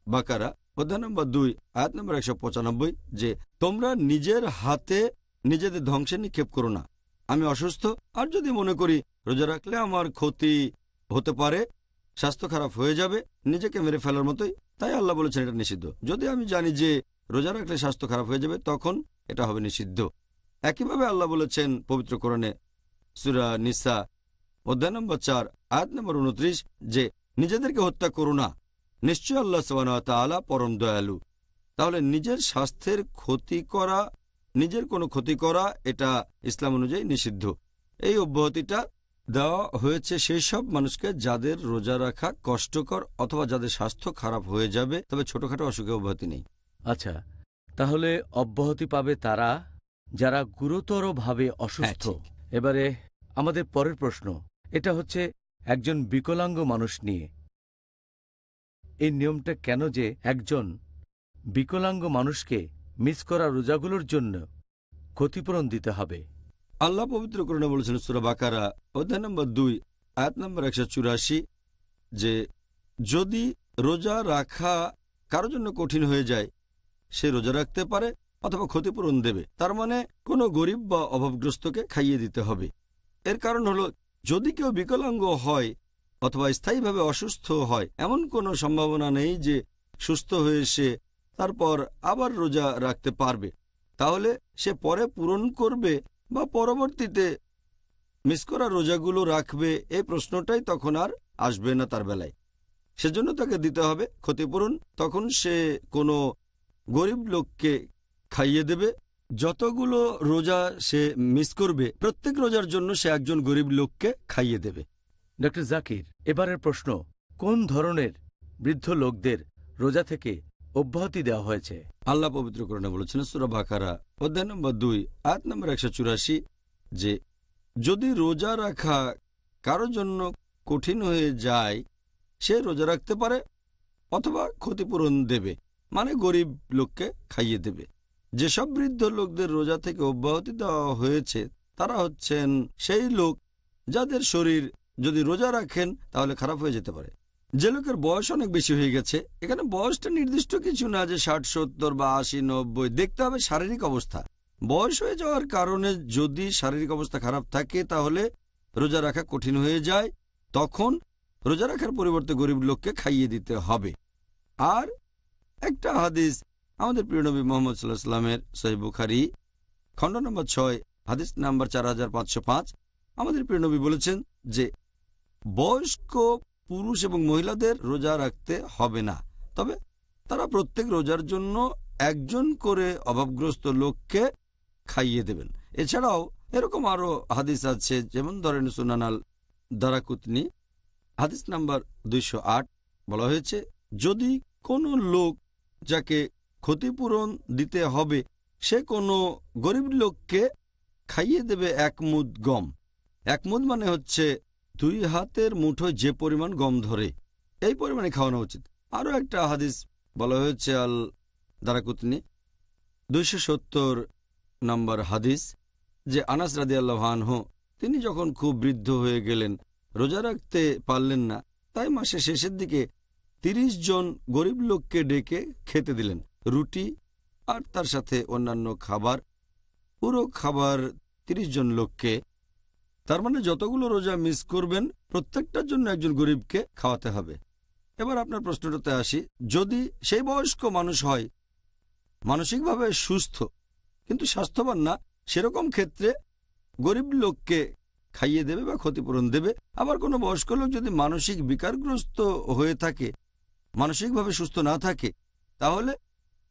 বাকারা অধ্যায় নম্বর 2 আয়াত নম্বর 195, যে তোমরা নিজের হাতে নিজেদের ধ্বংসে নিক্ষেপ করো না। আমি অসুস্থ, আর যদি মনে করি রোজা রাখলে আমার ক্ষতি হতে পারে, স্বাস্থ্য খারাপ হয়ে যাবে, নিজেকে মেরে ফেলার মতোই, তাই আল্লাহ বলেছেন এটা নিষিদ্ধ। যদি আমি জানি যে রোজা রাখলে স্বাস্থ্য খারাপ হয়ে যাবে, তখন এটা হবে নিষিদ্ধ। একইভাবে আল্লাহ বলেছেন পবিত্র কোরআনে সূরা নিসা অধ্যায় নম্বর 4 আয়াত নম্বর 29, যে নিজেদেরকে হত্যা করো না, নিশ্চয় আল্লাহ সুবহানাহু ওয়া তাআলা পরম দয়ালু। তাহলে নিজের স্বাস্থ্যের ক্ষতি করা, নিজের কোনো ক্ষতি করা, এটা ইসলাম অনুযায়ী নিষিদ্ধ। এই অব্যাহতিটা দেওয়া হয়েছে সেই সব মানুষকে যাদের রোজা রাখা কষ্টকর অথবা যাদের স্বাস্থ্য খারাপ হয়ে যাবে, তবে ছোটখাটো অসুখে অব্যাহতি নেই। আচ্ছা, তাহলে অব্যাহতি পাবে তারা যারা গুরুতরভাবে অসুস্থ। এবারে আমাদের পরের প্রশ্ন, এটা হচ্ছে একজন বিকলাঙ্গ মানুষ নিয়ে। এই নিয়মটা কেন যে একজন বিকলাঙ্গ মানুষকে মিস করা রোজাগুলোর জন্য ক্ষতিপূরণ দিতে হবে? আল্লাহ পবিত্র কোরআনে বলেছেন সূরা বাকারা অধ্যায় নম্বর 2 আয়াত নম্বর 184, যে যদি রোজা রাখা কারো জন্য কঠিন হয়ে যায়, সে রোজা রাখতে পারে অথবা ক্ষতিপূরণ দেবে। তার মানে কোনো গরিব বা অভাবগ্রস্তকে খাইয়ে দিতে হবে। এর কারণ হলো, যদি কেউ বিকলাঙ্গ হয় অথবা স্থায়ীভাবে অসুস্থ হয়, এমন কোনো সম্ভাবনা নেই যে সুস্থ হয়ে সে তারপর আবার রোজা রাখতে পারবে। তাহলে সে পরে পূরণ করবে বা পরবর্তীতে মিস করা রোজাগুলো রাখবে, এই প্রশ্নটাই তখন আর আসবে না তার বেলায়। সেজন্য তাকে দিতে হবে ক্ষতিপূরণ। তখন সে কোনো গরিব লোককে খাইয়ে দেবে। যতগুলো রোজা সে মিস করবে, প্রত্যেক রোজার জন্য সে একজন গরিব লোককে খাইয়ে দেবে। ডক্টর জাকির, এবারের প্রশ্ন, কোন ধরনের বৃদ্ধ লোকদের রোজা থেকে অব্যাহতি দেওয়া হয়েছে? আল্লাহ পবিত্র কোরআনে বলেছেন সূরা বাকারা অধ্যায় নম্বর 2 আয়াত নম্বর 184, যে যদি রোজা রাখা কারো জন্য কঠিন হয়ে যায়, সে রোজা রাখতে পারে অথবা ক্ষতিপূরণ দেবে, মানে গরিব লোককে খাইয়ে দেবে। যেসব বৃদ্ধ লোকদের রোজা থেকে অব্যাহতি দেওয়া হয়েছে তারা হচ্ছেন সেই লোক যাদের শরীর যদি রোজা রাখেন তাহলে খারাপ হয়ে যেতে পারে। যে লোকের বয়স অনেক বেশি হয়ে গেছে, এখানে বয়সটা নির্দিষ্ট কিছু না যে 60, 70 বা 80, 90, দেখতে হবে শারীরিক অবস্থা। বয়স হয়ে যাওয়ার কারণে যদি শারীরিক অবস্থা খারাপ থাকে তাহলে রোজা রাখা কঠিন হয়ে যায়, তখন রোজা রাখার পরিবর্তে গরিব লোককে খাইয়ে দিতে হবে। আর একটা হাদিস আমাদের প্রিয় নবী মুহাম্মদ সাল্লাল্লাহু আলাইহি ওয়াসাল্লামের সহিহ বুখারী খণ্ড নম্বর 6 হাদিস নাম্বার 4505, আমাদের প্রিয় নবী বলেছেন যে বয়স্ক পুরুষ এবং মহিলাদের রোজা রাখতে হবে না, তবে তারা প্রত্যেক রোজার জন্য একজন করে অভাবগ্রস্ত লোককে খাইয়ে দেবেন। এছাড়াও এরকম আরও হাদিস আছে, যেমন ধরেন সুনান আল দারাকুতনি হাদিস নাম্বার 208, বলা হয়েছে যদি কোনো লোক যাকে ক্ষতিপূরণ দিতে হবে সে কোনো গরিব লোককে খাইয়ে দেবে 1 মুদ গম। 1 মুদ মানে হচ্ছে 2 হাতের মুঠোয় যে পরিমাণ গম ধরে, এই পরিমাণে খাওয়ানো উচিত। আরও একটা হাদিস বলা হয়েছে আল দারাকুতনি 270 নম্বর হাদিস, যে আনাস রাদিয়াল্লাহু আনহু তিনি যখন খুব বৃদ্ধ হয়ে গেলেন, রোজা রাখতে পারলেন না, তাই মাসের শেষের দিকে 30 জন গরিব লোককে ডেকে খেতে দিলেন, রুটি আর তার সাথে অন্যান্য খাবার, পুরো খাবার 30 জন লোককে। তার মানে যতগুলো রোজা মিস করবেন প্রত্যেকটার জন্য একজন গরিবকে খাওয়াতে হবে। এবার আপনার প্রশ্নটাতে আসি, যদি সেই বয়স্ক মানুষ হয়, মানসিকভাবে সুস্থ কিন্তু স্বাস্থ্যবান না, সেরকম ক্ষেত্রে গরিব লোককে খাইয়ে দেবে বা ক্ষতিপূরণ দেবে। আবার কোনো বয়স্ক লোক যদি মানসিক বিকারগ্রস্ত হয়ে থাকে, মানসিকভাবে সুস্থ না থাকে, তাহলে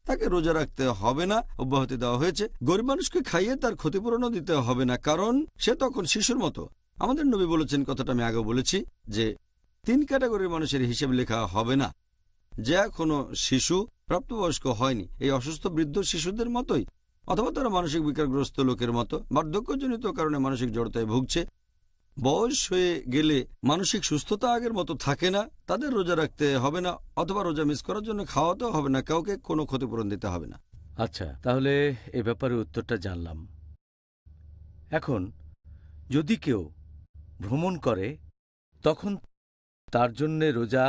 তাকে রোজা রাখতে হবে না, অব্যাহতি দেওয়া হয়েছে। গরিব মানুষকে খাইয়ে তার ক্ষতিপূরণও দিতে হবে না, কারণ সে তখন শিশুর মতো, আমাদের নবী বলেছেন, কথাটা আমি আগেও বলেছি, যে 3 ক্যাটাগরির মানুষের হিসেব লেখা হবে না। যে এখনো শিশু, প্রাপ্তবয়স্ক হয়নি, এই অসুস্থ বৃদ্ধ শিশুদের মতোই, অথবা তারা মানসিক বিকারগ্রস্ত লোকের মতো, বার্ধক্যজনিত কারণে মানসিক জড়তায় ভুগছে, বয়স হয়ে গেলে মানসিক সুস্থতা আগের মতো থাকে না, তাদের রোজা রাখতে হবে না, অথবা রোজা মিস করার জন্য খাওয়াতেও হবে না, কাউকে কোনো ক্ষতিপূরণ দিতে হবে না। আচ্ছা, তাহলে এ ব্যাপারে উত্তরটা জানলাম। এখন যদি কেউ ভ্রমণ করে, তখন তার জন্যে রোজা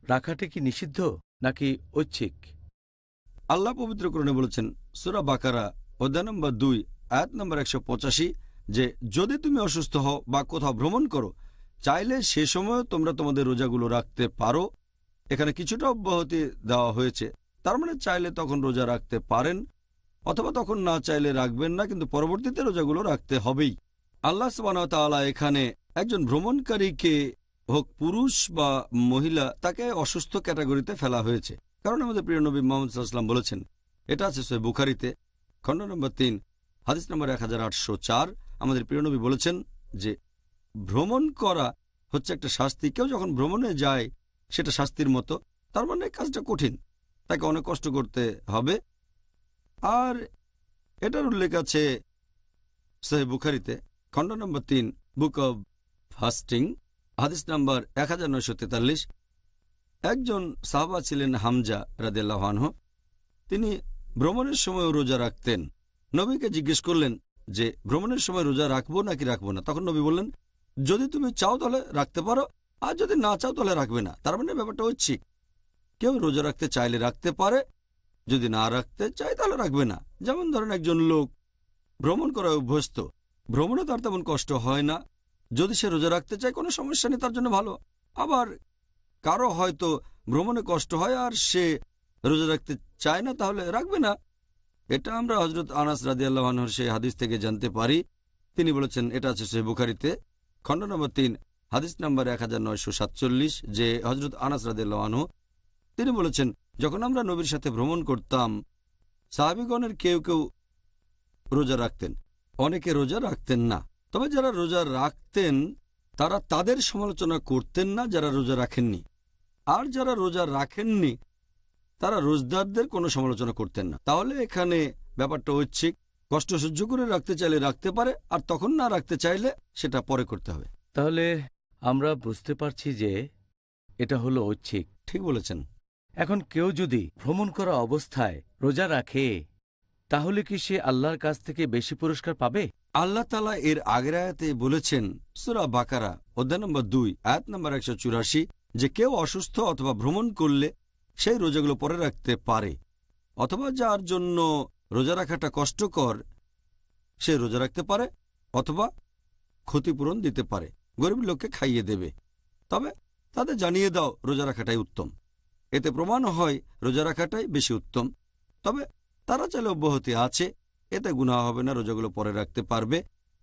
রাখাটা কি নিষিদ্ধ নাকি ঐচ্ছিক? আল্লাহ পবিত্র কোরআনে বলেছেন, সূরা বাকারা অধ্যায় নম্বর 2 আয়াত নম্বর 185, যে যদি তুমি অসুস্থ হও বা কোথাও ভ্রমণ করো, চাইলে সে সময় তোমরা তোমাদের রোজাগুলো রাখতে পারো। এখানে কিছুটা অব্যাহতি দেওয়া হয়েছে, তার মানে চাইলে তখন রোজা রাখতে পারেন, অথবা তখন না চাইলে রাখবেন না, কিন্তু পরবর্তীতে রোজাগুলো রাখতে হবেই। আল্লাহ সুবহানাহু ওয়া তাআলা এখানে একজন ভ্রমণকারীকে, হোক পুরুষ বা মহিলা, তাকে অসুস্থ ক্যাটাগরিতে ফেলা হয়েছে, কারণ আমাদের প্রিয় নবী মুহাম্মদ সাল্লাল্লাহু আলাইহি ওয়াসাল্লাম বলেছেন, এটা আছে সহিহ বুখারীতে খণ্ড নম্বর 3 হাদিস নম্বর 1804, আমাদের প্রিয় নবী বলেছেন যে ভ্রমণ করা হচ্ছে একটা শাস্তি। কেউ যখন ভ্রমণে যায় সেটা শাস্তির মতো, তার মানে কাজটা কঠিন, তাকে অনেক কষ্ট করতে হবে। আর এটার উল্লেখ আছে সহিহ বুখারীতে খণ্ড নম্বর 3 বুক অব ফাস্টিং হাদিস নাম্বার 1943। একজন সাহাবা ছিলেন হামজা রাদিয়াল্লাহু আনহু, তিনি ভ্রমণের সময় রোজা রাখতেন। নবীকে জিজ্ঞেস করলেন যে ভ্রমণের সময় রোজা রাখবো নাকি রাখবো না। তখন নবী বললেন, যদি তুমি চাও তাহলে রাখতে পারো, আর যদি না চাও তাহলে রাখবে না। তার মানে ব্যাপারটা ঐচ্ছিক, কেউ রোজা রাখতে চাইলে রাখতে পারে, যদি না রাখতে চায় তাহলে রাখবে না। যেমন ধরেন একজন লোক ভ্রমণ করায় অভ্যস্ত, ভ্রমণে তার তেমন কষ্ট হয় না, যদি সে রোজা রাখতে চায় কোনো সমস্যা নেই, তার জন্য ভালো। আবার কারো হয়তো ভ্রমণে কষ্ট হয় আর সে রোজা রাখতে চায় না, তাহলে রাখবে না। এটা আমরা হযরত আনাস রাদিয়াল্লাহু আনহুর সেই হাদিস থেকে জানতে পারি। তিনি বলেছেন, এটা আছে সহিহ বুখারীতে খণ্ড নম্বর 3 হাদিস নাম্বার 1947, যে হযরত আনাস রাদিয়াল্লাহু আনহু তিনি বলেছেন, যখন আমরা নবীর সাথে ভ্রমণ করতাম, সাহাবীগণের কেউ কেউ রোজা রাখতেন, অনেকে রোজা রাখতেন না। তবে যারা রোজা রাখতেন তারা তাদের সমালোচনা করতেন না যারা রোজা রাখেননি, আর যারা রোজা রাখেননি তারা রোজদারদের কোনো সমালোচনা করতেন না। তাহলে এখানে ব্যাপারটা ঐচ্ছিক, কষ্ট সহ্য করে রাখতে চাইলে রাখতে পারে, আর তখন না রাখতে চাইলে সেটা পরে করতে হবে। তাহলে আমরা বুঝতে পারছি যে এটা হলো ঐচ্ছিক। ঠিক বলেছেন। এখন কেউ যদি ভ্রমণ করা অবস্থায় রোজা রাখে, তাহলে কি সে আল্লাহর কাছ থেকে বেশি পুরস্কার পাবে? আল্লাহ তাআলা এর আগের আয়াতে বলেছেন, সূরা বাকারা অধ্যায় নম্বর 2 আয়াত নম্বর 184, যে কেউ অসুস্থ অথবা ভ্রমণ করলে সেই রোজাগুলো পরে রাখতে পারে, অথবা যার জন্য রোজা রাখাটা কষ্টকর সে রোজা রাখতে পারে, অথবা ক্ষতিপূরণ দিতে পারে, গরিব লোককে খাইয়ে দেবে। তবে তাদের জানিয়ে দাও রোজা রাখাটাই উত্তম। এতে প্রমাণ হয় রোজা রাখাটাই বেশি উত্তম। তবে তারা চাইলে অব্যাহতি আছে, এতে গুনাহ হবে না, রোজাগুলো পরে রাখতে পারবে,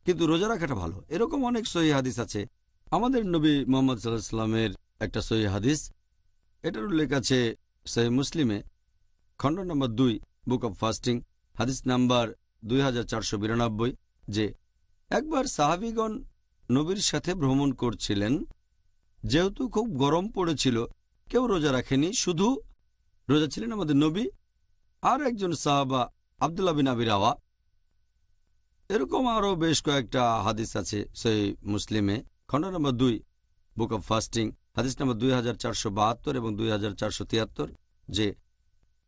কিন্তু রোজা রাখাটা ভালো। এরকম অনেক সহিহ হাদিস আছে। আমাদের নবী মুহাম্মদ সাল্লাল্লাহু আলাইহি ওয়াসাল্লামের একটা সহিহ হাদিস, এটার উল্লেখ আছে সহিহ মুসলিমে খণ্ড নম্বর 2 বুক অব ফাস্টিং হাদিস নাম্বার 2492, যে একবার সাহাবীগণ নবীর সাথে ভ্রমণ করছিলেন। যেহেতু খুব গরম পড়েছিল, কেউ রোজা রাখেনি, শুধু রোজা ছিলেন আমাদের নবী আর একজন সাহাবা আব্দুল্লাহ বিন আবি রাওয়া। এরকম আরও বেশ কয়েকটা হাদিস আছে সহিহ মুসলিমে খণ্ড নম্বর 2 বুক অব ফাস্টিং হাদিস নম্বর 2472 এবং 2473, যে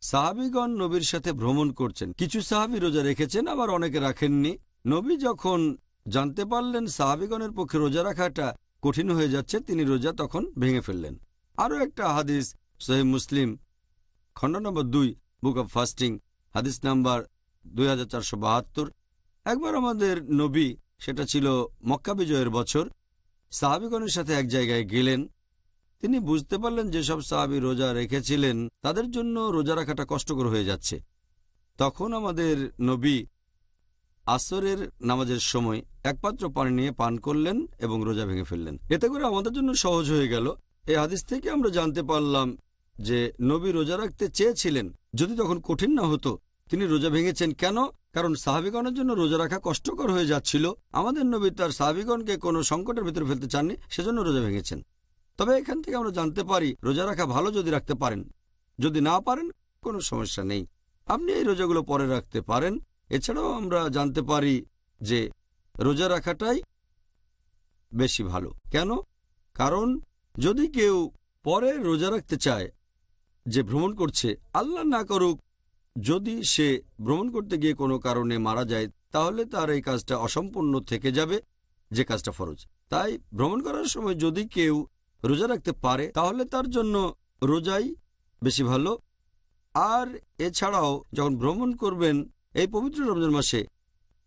সাহাবীগণ নবীর সাথে ভ্রমণ করছেন। কিছু সাহাবী রোজা রেখেছেন, আবার অনেকে রাখেননি। নবী যখন জানতে পারলেন সাহাবীগণের পক্ষে রোজা রাখাটা কঠিন হয়ে যাচ্ছে, তিনি রোজা তখন ভেঙে ফেললেন। আরও একটা হাদিস সহিহ মুসলিম খণ্ড নম্বর 2 বুক অব ফাস্টিং হাদিস নাম্বার 2472, একবার আমাদের নবী, সেটা ছিল মক্কা বিজয়ের বছর, সাহাবীগণের সাথে এক জায়গায় গেলেন। তিনি বুঝতে পারলেন যেসব সাহাবী রোজা রেখেছিলেন তাদের জন্য রোজা রাখাটা কষ্টকর হয়ে যাচ্ছে। তখন আমাদের নবী আসরের নামাজের সময় এক পাত্র পানি নিয়ে পান করলেন এবং রোজা ভেঙে ফেললেন। এতে করে আমাদের জন্য সহজ হয়ে গেল। এই হাদিস থেকে আমরা জানতে পারলাম যে নবী রোজা রাখতে চেয়েছিলেন, যদি তখন কঠিন না হতো। তিনি রোজা ভেঙেছেন কেন? কারণ সাহাবিগণের জন্য রোজা রাখা কষ্টকর হয়ে যাচ্ছিল। আমাদের নবী তার সাহাবিগণকে কোনো সংকটের ভিতরে ফেলতে চাননি, সেজন্য রোজা ভেঙেছেন। তবে এখান থেকে আমরা জানতে পারি রোজা রাখা ভালো যদি রাখতে পারেন, যদি না পারেন কোনো সমস্যা নেই, আপনি এই রোজাগুলো পরে রাখতে পারেন। এছাড়াও আমরা জানতে পারি যে রোজা রাখাটাই বেশি ভালো। কেন? কারণ যদি কেউ পরে রোজা রাখতে চায়, যে ভ্রমণ করছে, আল্লাহ না করুক যদি সে ভ্রমণ করতে গিয়ে কোনো কারণে মারা যায়, তাহলে তার এই কাজটা অসম্পূর্ণ থেকে যাবে, যে কাজটা ফরজ। তাই ভ্রমণ করার সময় যদি কেউ রোজা রাখতে পারে তাহলে তার জন্য রোজাই বেশি ভালো। আর এছাড়াও যখন ভ্রমণ করবেন এই পবিত্র রমজান মাসে,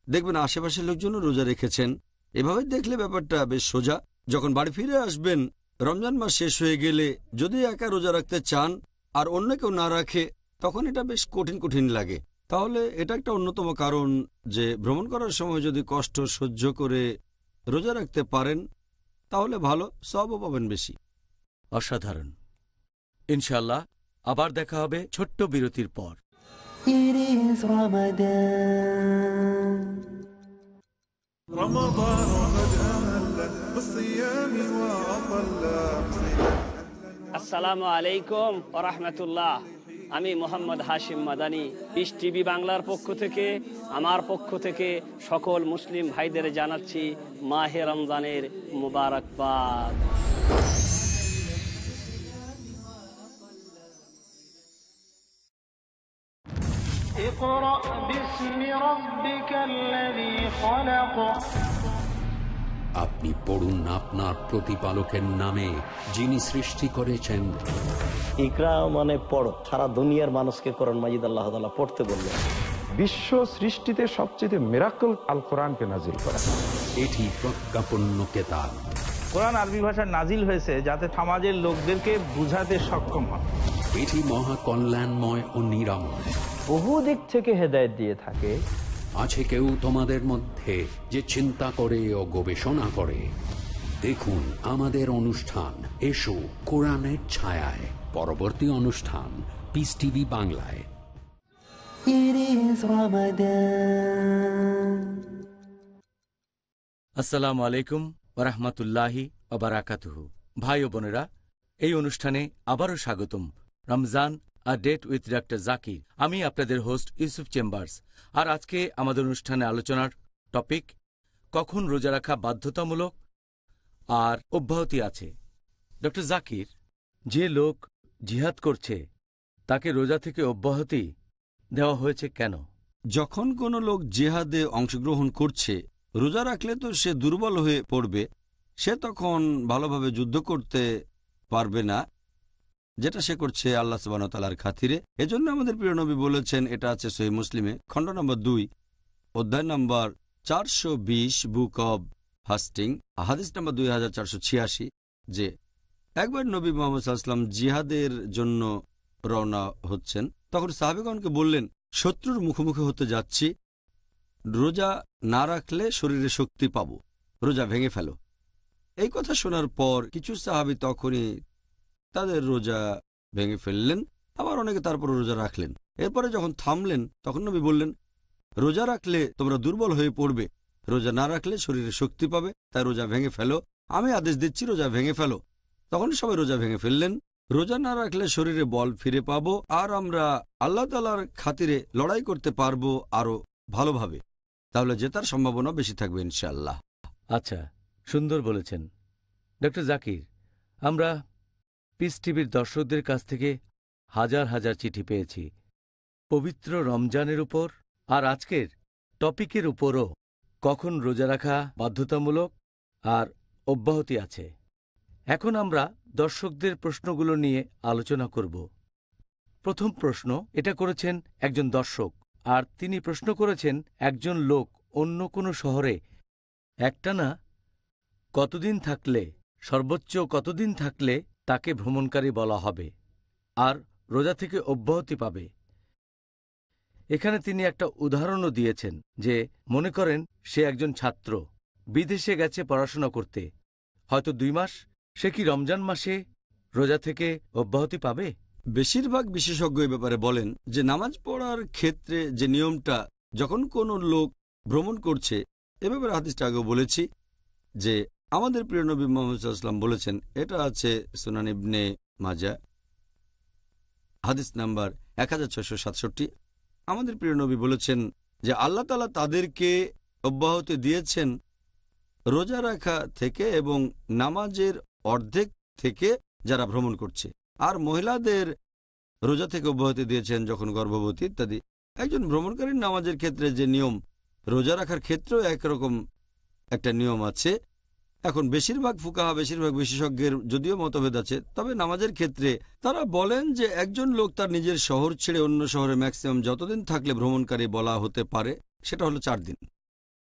দেখবেন আশেপাশের লোকজনও রোজা রেখেছেন। এভাবে দেখলে ব্যাপারটা বেশ সোজা। যখন বাড়ি ফিরে আসবেন রমজান মাস শেষ হয়ে গেলে, যদি একা রোজা রাখতে চান আর অন্য কেউ না রাখে, তখন এটা বেশ কঠিন কঠিন লাগে। তাহলে এটা একটা অন্যতম কারণ যে ভ্রমণ করার সময় যদি কষ্ট সহ্য করে রোজা রাখতে পারেন তাহলে ভালো, সওয়াবও পাবেন বেশি। অসাধারণ। ইনশাআল্লাহ আবার দেখা হবে ছোট্ট বিরতির পর। It is Ramadan. رمضان قد أهل بالصيام وأطل. আসসালামু আলাইকুম ওয়া রাহমাতুল্লাহ। আমি মোহাম্মদ হাশিম মাদানী, পিস টিভি বাংলার পক্ষ থেকে, আমার পক্ষ থেকে সকল মুসলিম ভাইদের জানাচ্ছি মাহে রমজানের মুবারকবাদ। আপনি পড়ুন আপনার প্রতিপালকের নামে, যিনি সৃষ্টি করেছেন। ইকরা মানে পড়ো, সারা দুনিয়ার মানুষকে কোরআন মাজিদ আল্লাহ তাআলা পড়তে বললেন। বিশ্ব সৃষ্টিতে সবচেয়ে মিরাকল আল কোরআনকে নাজিল করা। এটি প্রজ্ঞাপন্য কেতাব। কোরআন আরবি ভাষায় নাজিল হয়েছে যাতে সমাজের লোকদেরকে বুঝাতে সক্ষম হয়। এটি মহা কল্যাণময় ও নিরাময়, বহু দিক থেকে হেদায়েত দিয়ে থাকে। আছে কেউ তোমাদের মধ্যে যে চিন্তা করে ও গবেষণা করে? দেখুন আমাদের অনুষ্ঠান এসো কোরআনের ছায়ায়, পরবর্তী অনুষ্ঠান পিস টিভি বাংলায়। It is Ramadan. আসসালামু আলাইকুম ওয়া রাহমাতুল্লাহি ওয়া বারাকাতুহু। ভাই ও বোনেরা, এই অনুষ্ঠানে আবারও স্বাগতম। Ramzan a date with doctor Zakir. আমি আপনাদের হোস্ট ইউসুফ চেম্বার্স। আর আজকে আমাদের অনুষ্ঠানে আলোচনার টপিক কখন রোজা রাখা বাধ্যতামূলক আর অব্যাহতি আছে। ডক্টর জাকির, যে লোক জিহাদ করছে তাকে রোজা থেকে অব্যাহতি দেওয়া হয়েছে কেন? যখন কোনো লোক জিহাদে অংশগ্রহণ করছে, রোজা রাখলে তো সে দুর্বল হয়ে পড়বে, সে তখন ভালোভাবে যুদ্ধ করতে পারবে না, যেটা সে করছে আল্লাহ সুবহানাহু ওয়া তাআলার খাতিরে। এজন্য আমাদের প্রিয় নবী বলেছেন, এটা আছে সহিহ মুসলিমে, খণ্ড নম্বর 2, অধ্যায় নম্বর 420, বুক অব ফাস্টিং, হাদিস নম্বর 2486, যে একবার নবী মুহাম্মদ সাল্লাল্লাহু আলাইহি ওয়াসাল্লাম জিহাদের জন্য রওনা হচ্ছেন। তখন সাহাবীগণকে বললেন, শত্রুর মুখোমুখি হতে যাচ্ছি, রোজা না রাখলে শরীরে শক্তি পাবো, রোজা ভেঙে ফেলো। এই কথা শোনার পর কিছু সাহাবী তখনই তাদের রোজা ভেঙে ফেললেন, আবার অনেকে তারপর রোজা রাখলেন। এরপরে যখন থামলেন তখন নবী বললেন, রোজা রাখলে তোমরা দুর্বল হয়ে পড়বে, রোজা না রাখলে শরীরে শক্তি পাবে, তাই রোজা ভেঙে ফেলো, আমি আদেশ দিচ্ছি রোজা ভেঙে ফেলো। তখন সবাই রোজা ভেঙে ফেললেন। রোজা না রাখলে শরীরে বল ফিরে পাবো আর আমরা আল্লাহ তাআলার খাতিরে লড়াই করতে পারবো আরো ভালোভাবে, তাহলে জেতার সম্ভাবনা বেশি থাকবে ইনশাআল্লাহ। আচ্ছা, সুন্দর বলেছেন ডক্টর জাকির। আমরা পিস টিভির দর্শকদের কাছ থেকে হাজার হাজার চিঠি পেয়েছি পবিত্র রমজানের উপর, আর আজকের টপিকের উপরও কখন রোজা রাখা বাধ্যতামূলক আর অব্যাহতি আছে। এখন আমরা দর্শকদের প্রশ্নগুলো নিয়ে আলোচনা করব। প্রথম প্রশ্ন এটা করেছেন একজন দর্শক, আর তিনি প্রশ্ন করেছেন, একজন লোক অন্য কোনো শহরে একটানা কতদিন থাকলে, সর্বোচ্চ কতদিন থাকলে তাকে ভ্রমণকারী বলা হবে আর রোজা থেকে অব্যাহতি পাবে? এখানে তিনি একটা উদাহরণও দিয়েছেন যে মনে করেন সে একজন ছাত্র, বিদেশে গেছে পড়াশোনা করতে, হয়তো 2 মাস, সে কি রমজান মাসে রোজা থেকে অব্যাহতি পাবে? বেশিরভাগ বিশেষজ্ঞ এ ব্যাপারে বলেন যে নামাজ পড়ার ক্ষেত্রে যে নিয়মটা যখন কোনো লোক ভ্রমণ করছে, এ ব্যাপারে হাদিসটা আগেও বলেছি যে আমাদের প্রিয় নবী মুহাম্মদ সাল্লাল্লাহু আলাইহি ওয়াসাল্লাম বলেছেন, এটা আছে সুনান ইবনে মাজাহ হাদিস নাম্বার 1667। আমাদের প্রিয় নবী বলেছেন যে আল্লাহ তাআলা তাদেরকে অব্যাহতি দিয়েছেন রোজা রাখা থেকে এবং নামাজের অর্ধেক থেকে যারা ভ্রমণ করছে, আর মহিলাদের রোজা থেকে অব্যাহতি দিয়েছেন যখন গর্ভবতী ইত্যাদি। একজন ভ্রমণকারীর নামাজের ক্ষেত্রে যে নিয়ম, রোজা রাখার ক্ষেত্রেও একরকম একটা নিয়ম আছে। এখন বেশিরভাগ ফুকাহা, বেশিরভাগ বিশেষজ্ঞের যদিও মতভেদ আছে, তবে নামাজের ক্ষেত্রে তারা বলেন যে একজন লোক তার নিজের শহর ছেড়ে অন্য শহরে ম্যাক্সিমাম যতদিন থাকলে ভ্রমণকারী বলা হতে পারে সেটা হলো 4 দিন।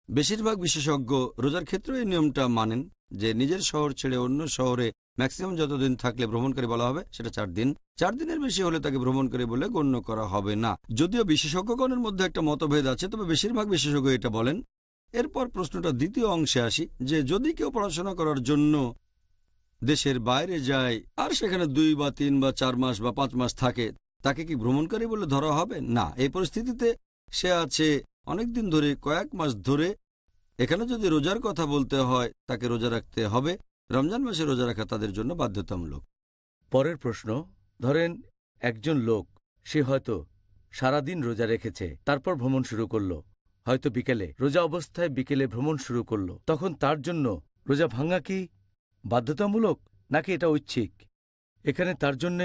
বেশিরভাগ বিশেষজ্ঞ রোজার ক্ষেত্রেও এই নিয়মটা মানেন যে নিজের শহর ছেড়ে অন্য শহরে ম্যাক্সিমাম যতদিন থাকলে ভ্রমণকারী বলা হবে সেটা 4 দিন। 4 দিনের বেশি হলে তাকে ভ্রমণকারী বলে গণ্য করা হবে না। যদিও বিশেষজ্ঞগণের মধ্যে একটা মতভেদ আছে, তবে বেশিরভাগ বিশেষজ্ঞ এটা বলেন। এরপর প্রশ্নটা দ্বিতীয় অংশে আসি, যে যদি কেউ পড়াশোনা করার জন্য দেশের বাইরে যায় আর সেখানে 2 বা 3 বা 4 মাস বা 5 মাস থাকে, তাকে কি ভ্রমণকারী বলে ধরা হবে? না। এই পরিস্থিতিতে সে আছে অনেকদিন ধরে, কয়েক মাস ধরে। এখানে যদি রোজার কথা বলতে হয়, তাকে রোজা রাখতে হবে। রমজান মাসে রোজা রাখা তাদের জন্য বাধ্যতামূলক। পরের প্রশ্ন, ধরেন একজন লোক, সে হয়তো সারাদিন রোজা রেখেছে, তারপর ভ্রমণ শুরু করলো, হয়তো বিকেলে, রোজা অবস্থায় বিকেলে ভ্রমণ শুরু করলো, তখন তার জন্য রোজা ভাঙা কি বাধ্যতামূলক নাকি এটা ঐচ্ছিক? এখানে তার জন্য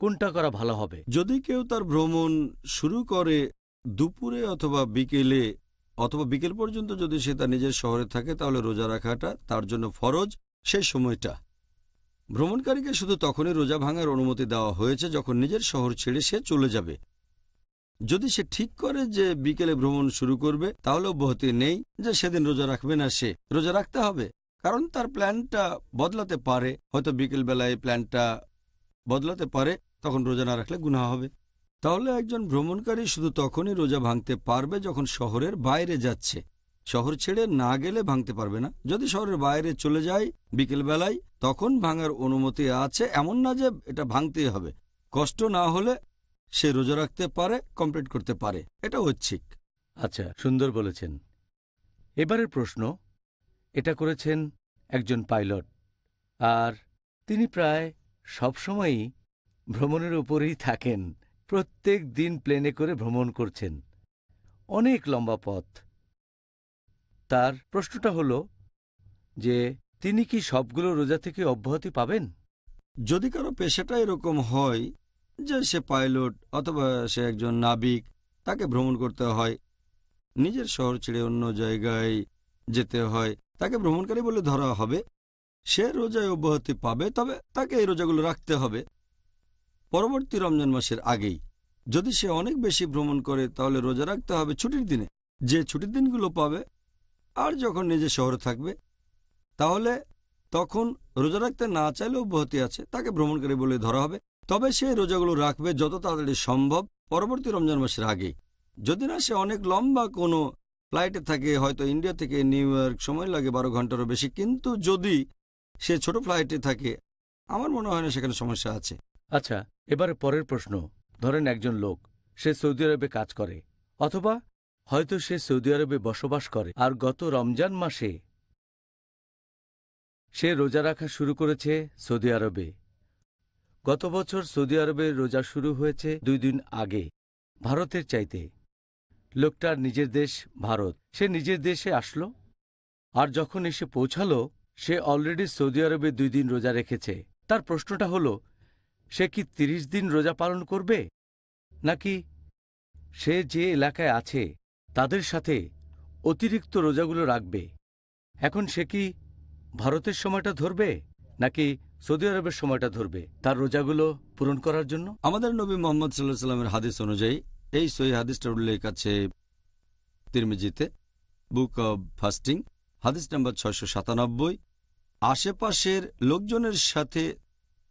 কোনটা করা ভালো হবে? যদি কেউ তার ভ্রমণ শুরু করে দুপুরে অথবা বিকেলে, অথবা বিকেল পর্যন্ত যদি সে তার নিজের শহরে থাকে, তাহলে রোজা রাখাটা তার জন্য ফরজ। সেই সময়টা ভ্রমণকারীকে শুধু তখনই রোজা ভাঙার অনুমতি দেওয়া হয়েছে যখন নিজের শহর ছেড়ে সে চলে যাবে। যদি সে ঠিক করে যে বিকেলে ভ্রমণ শুরু করবে, তাহলে অব্যাহতি নেই যে সেদিন রোজা রাখবে না, সে রোজা রাখতে হবে। কারণ তার প্ল্যানটা বদলাতে পারে, হয়তো বিকেল বেলায় প্ল্যানটা বদলাতে পারে, তখন রোজা না রাখলে গুনাহ হবে। তাহলে একজন ভ্রমণকারী শুধু তখনই রোজা ভাঙতে পারবে যখন শহরের বাইরে যাচ্ছে। শহর ছেড়ে না গেলে ভাঙতে পারবে না। যদি শহরের বাইরে চলে যায় বিকেল বেলায়, তখন ভাঙার অনুমতি আছে। এমন না যে এটা ভাঙতেই হবে। কষ্ট না হলে সে রোজা রাখতে পারে, কমপ্লিট করতে পারে। এটা ঐচ্ছিক। আচ্ছা, সুন্দর বলেছেন। এবারের প্রশ্ন, এটা করেছেন একজন পাইলট, আর তিনি প্রায় সবসময়ই ভ্রমণের উপরেই থাকেন। প্রত্যেক দিন প্লেনে করে ভ্রমণ করছেন, অনেক লম্বা পথ। তার প্রশ্নটা হলো যে তিনি কি সবগুলো রোজা থেকে অব্যাহতি পাবেন? যদি কারো পেশাটা এরকম হয় যে সে পাইলট অথবা সে একজন নাবিক, তাকে ভ্রমণ করতে হয়, নিজের শহর ছেড়ে অন্য জায়গায় যেতে হয়, তাকে ভ্রমণকারী বলে ধরা হবে। সে রোজায় অব্যাহতি পাবে, তবে তাকে এই রোজাগুলো রাখতে হবে পরবর্তী রমজান মাসের আগেই। যদি সে অনেক বেশি ভ্রমণ করে, তাহলে রোজা রাখতে হবে ছুটির দিনে, যে ছুটির দিনগুলো পাবে। আর যখন নিজের শহরে থাকবে, তাহলে তখন রোজা রাখতে না চাইলে অব্যাহতি আছে, তাকে ভ্রমণকারী বলে ধরা হবে। তবে সে রোজাগুলো রাখবে যত তাড়াতাড়ি সম্ভব পরবর্তী রমজান মাসের আগে। যদি না সে অনেক লম্বা কোনো ফ্লাইটে থাকে, হয়তো ইন্ডিয়া থেকে নিউ ইয়র্ক, সময় লাগে 12 ঘন্টারও বেশি, কিন্তু যদি সে ছোট ফ্লাইটে থাকে, আমার মনে হয় না সেখানে সমস্যা আছে। আচ্ছা, এবারে পরের প্রশ্ন, ধরেন একজন লোক, সে সৌদি আরবে কাজ করে, অথবা হয়তো সে সৌদি আরবে বসবাস করে, আর গত রমজান মাসে সে রোজা রাখা শুরু করেছে সৌদি আরবে। গত বছর সৌদি আরবে রোজা শুরু হয়েছে 2 দিন আগে, ভারতের চাইতে। লোকটার নিজের দেশ ভারত, সে নিজের দেশে আসলো, আর যখন এসে পৌঁছালো, সে অলরেডি সৌদি আরবে 2 দিন রোজা রেখেছে। তার প্রশ্নটা হলো, সে কি 30 দিন রোজা পালন করবে, নাকি সে যে এলাকায় আছে তাদের সাথে অতিরিক্ত রোজাগুলো রাখবে? এখন সে কি ভারতের সময়টা ধরবে নাকি সৌদি আরবের সময়টা ধরবে তার রোজাগুলো পূরণ করার জন্য? আমাদের নবী মুহাম্মদ সাল্লাল্লাহু আলাইহি ওয়াসাল্লামের হাদিস অনুযায়ী, এই সহিহ হাদিসটার উল্লেখ আছে তিরমিজিতে, বুক অব ফাস্টিং, হাদিস নাম্বার 697। আশেপাশের লোকজনের সাথে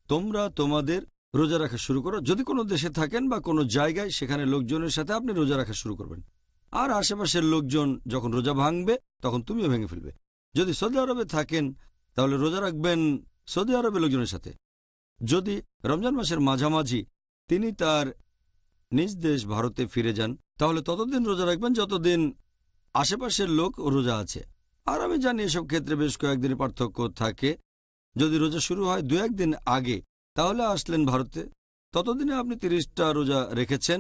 তোমরা তোমাদের রোজা রাখা শুরু করো। যদি কোনো দেশে থাকেন বা কোনো জায়গায়, সেখানে লোকজনের সাথে আপনি রোজা রাখা শুরু করবেন। আর আশেপাশের লোকজন যখন রোজা ভাঙবে, তখন তুমিও ভেঙে ফেলবে। যদি সৌদি আরবে থাকেন, তাহলে রোজা রাখবেন সৌদি আরবের লোকজনের সাথে। যদি রমজান মাসের মাঝামাঝি তিনি তার নিজ দেশ ভারতে ফিরে যান, তাহলে ততদিন রোজা রাখবেন যতদিন আশেপাশের লোক রোজা আছে। আর আমি জানি এসব ক্ষেত্রে বেশ কয়েকদিনের পার্থক্য থাকে। যদি রোজা শুরু হয় 2-1 দিন আগে, তাহলে আসলেন ভারতে, ততদিনে আপনি 30টা রোজা রেখেছেন,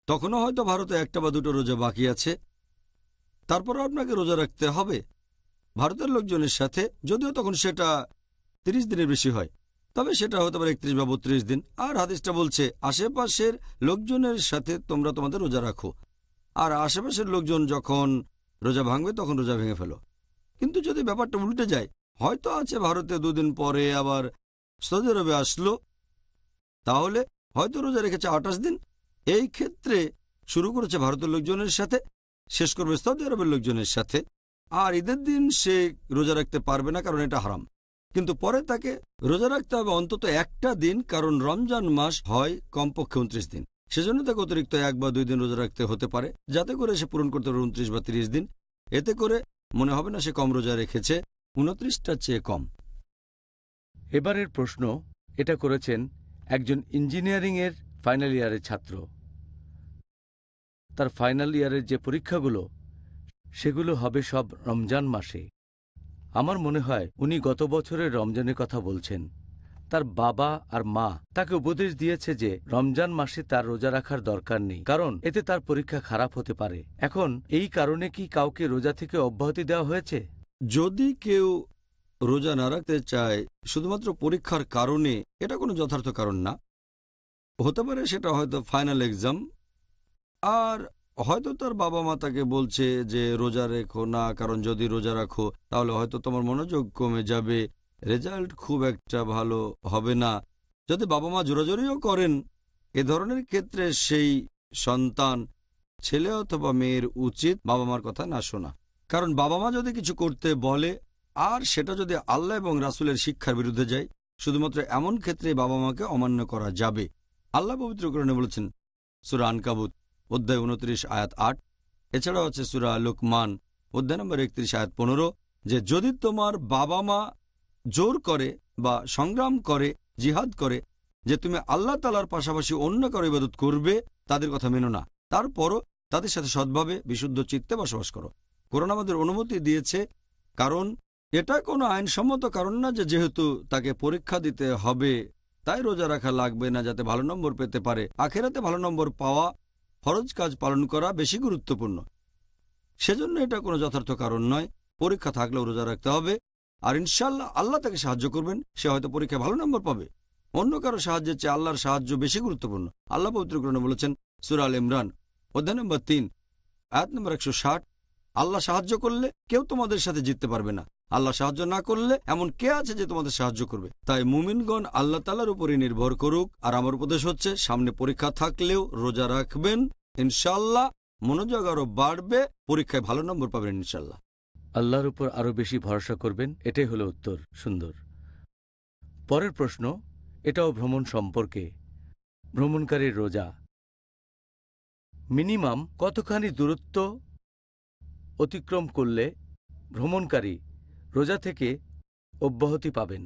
তখনও হয়তো ভারতে 1টা বা 2টো রোজা বাকি আছে, তারপরও আপনাকে রোজা রাখতে হবে ভারতের লোকজনের সাথে, যদিও তখন সেটা 30 দিনের বেশি হয়, তবে সেটা হতে পারে 31 বা 32 দিন। আর হাদিসটা বলছে আশেপাশের লোকজনের সাথে তোমরা তোমাদের রোজা রাখো, আর আশেপাশের লোকজন যখন রোজা ভাঙবে তখন রোজা ভেঙে ফেলো। কিন্তু যদি ব্যাপারটা উল্টে যায়, হয়তো আছে ভারতে 2 দিন পরে আবার সৌদি আরবে আসলো, তাহলে হয়তো রোজা রেখেছে 28 দিন, এই ক্ষেত্রে শুরু করেছে ভারতের লোকজনের সাথে, শেষ করবে সৌদি আরবের লোকজনের সাথে। আর ঈদের দিন সে রোজা রাখতে পারবে না, কারণ এটা হারাম। কিন্তু পরে তাকে রোজা রাখতে হবে অন্তত 1টা দিন, কারণ রমজান মাস হয় কমপক্ষে 29 দিন। সেজন্য তাকে অতিরিক্ত 1 বা 2 দিন রোজা রাখতে হতে পারে, যাতে করে সে পূরণ করতে পারে 29 বা 30 দিন। এতে করে মনে হবে না সে কম রোজা রেখেছে, 29টার চেয়ে কম। এবারের প্রশ্ন এটা করেছেন একজন ইঞ্জিনিয়ারিংয়ের ফাইনাল ইয়ারের ছাত্র। তার ফাইনাল ইয়ারের যে পরীক্ষাগুলো, সেগুলো হবে সব রমজান মাসে। আমার মনে হয় উনি গত বছরের রমজানের কথা বলছেন। তার বাবা আর মা তাকে উপদেশ দিয়েছে যে রমজান মাসে তার রোজা রাখার দরকার নেই, কারণ এতে তার পরীক্ষা খারাপ হতে পারে। এখন এই কারণে কি কাউকে রোজা থেকে অব্যাহতি দেওয়া হয়েছে? যদি কেউ রোজা না রাখতে চায় শুধুমাত্র পরীক্ষার কারণে, এটা কোনো যথার্থ কারণ না। হতে পারে সেটা হয়তো ফাইনাল এক্সাম, আর হয়তো তার বাবা মা তাকে বলছে যে রোজা রেখো না, কারণ যদি রোজা রাখো তাহলে হয়তো তোমার মনোযোগ কমে যাবে, রেজাল্ট খুব একটা ভালো হবে না। যদি বাবা মা জোরাজোরিও করেন, এ ধরনের ক্ষেত্রে সেই সন্তান, ছেলে অথবা মেয়ের উচিত বাবা মার কথা না শোনা। কারণ বাবা মা যদি কিছু করতে বলে আর সেটা যদি আল্লাহ এবং রাসূলের শিক্ষার বিরুদ্ধে যায়, শুধুমাত্র এমন ক্ষেত্রে বাবা মাকে অমান্য করা যাবে। আল্লাহ পবিত্র কোরআনে বলেছেন সূরা আনকাবুত অধ্যায় 29 আয়াত 8, এছাড়াও আছে সূরা লুকমান অধ্যায় নম্বর 31 আয়াত 15, যে যদি তোমার বাবা মা জোর করে বা সংগ্রাম করে, জিহাদ করে যে তুমি আল্লাহ তাআলার পাশাপাশি অন্য কারো ইবাদত করবে, তাদের কথা মেনো না, তারপরও তাদের সাথে সৎভাবে বিশুদ্ধ চিত্তে বসবাস করো। কোরআন আমাদের অনুমতি দিয়েছে, কারণ এটা কোনো আইনসম্মত কারণ না যে যেহেতু তাকে পরীক্ষা দিতে হবে তাই রোজা রাখা লাগবে না, যাতে ভালো নম্বর পেতে পারে। আখেরাতে ভালো নম্বর পাওয়া, ফরজ কাজ পালন করা বেশি গুরুত্বপূর্ণ। সেজন্য এটা কোনো যথার্থ কারণ নয়। পরীক্ষা থাকলেও রোজা রাখতে হবে, আর ইনশাল্লাহ আল্লাহ তাকে সাহায্য করবেন, সে হয়তো পরীক্ষায় ভালো নম্বর পাবে। অন্য কারো সাহায্যের চেয়ে আল্লাহর সাহায্য বেশি গুরুত্বপূর্ণ। আল্লাহ পবিত্র কোরআনে বলেছেন সূরা আল ইমরান অধ্যায় নম্বর 3 আয়াত নম্বর 160, আল্লাহ সাহায্য করলে কেউ তোমাদের সাথে জিততে পারবে না, আল্লাহ সাহায্য না করলে এমন কে আছে যে তোমাদের সাহায্য করবে। তাই মুমিনগণ আল্লাহ তাআলার উপরই নির্ভর করুক। আর আমার উপদেশ হচ্ছে, সামনে পরীক্ষা থাকলেও রোজা রাখবেন, ইনশাল্লাহ মনোযোগ আরো বাড়বে, পরীক্ষায় ভালো নম্বর পাবেন ইনশাল্লাহ। আল্লাহর উপর আরো বেশি ভরসা করবেন, এটাই হলো উত্তর। সুন্দর। পরের প্রশ্ন এটাও ভ্রমণ সম্পর্কে। ভ্রমণকারীর রোজা মিনিমাম কতখানি দূরত্ব অতিক্রম করলে ভ্রমণকারী রোজা থেকে অব্যাহতি পাবেন?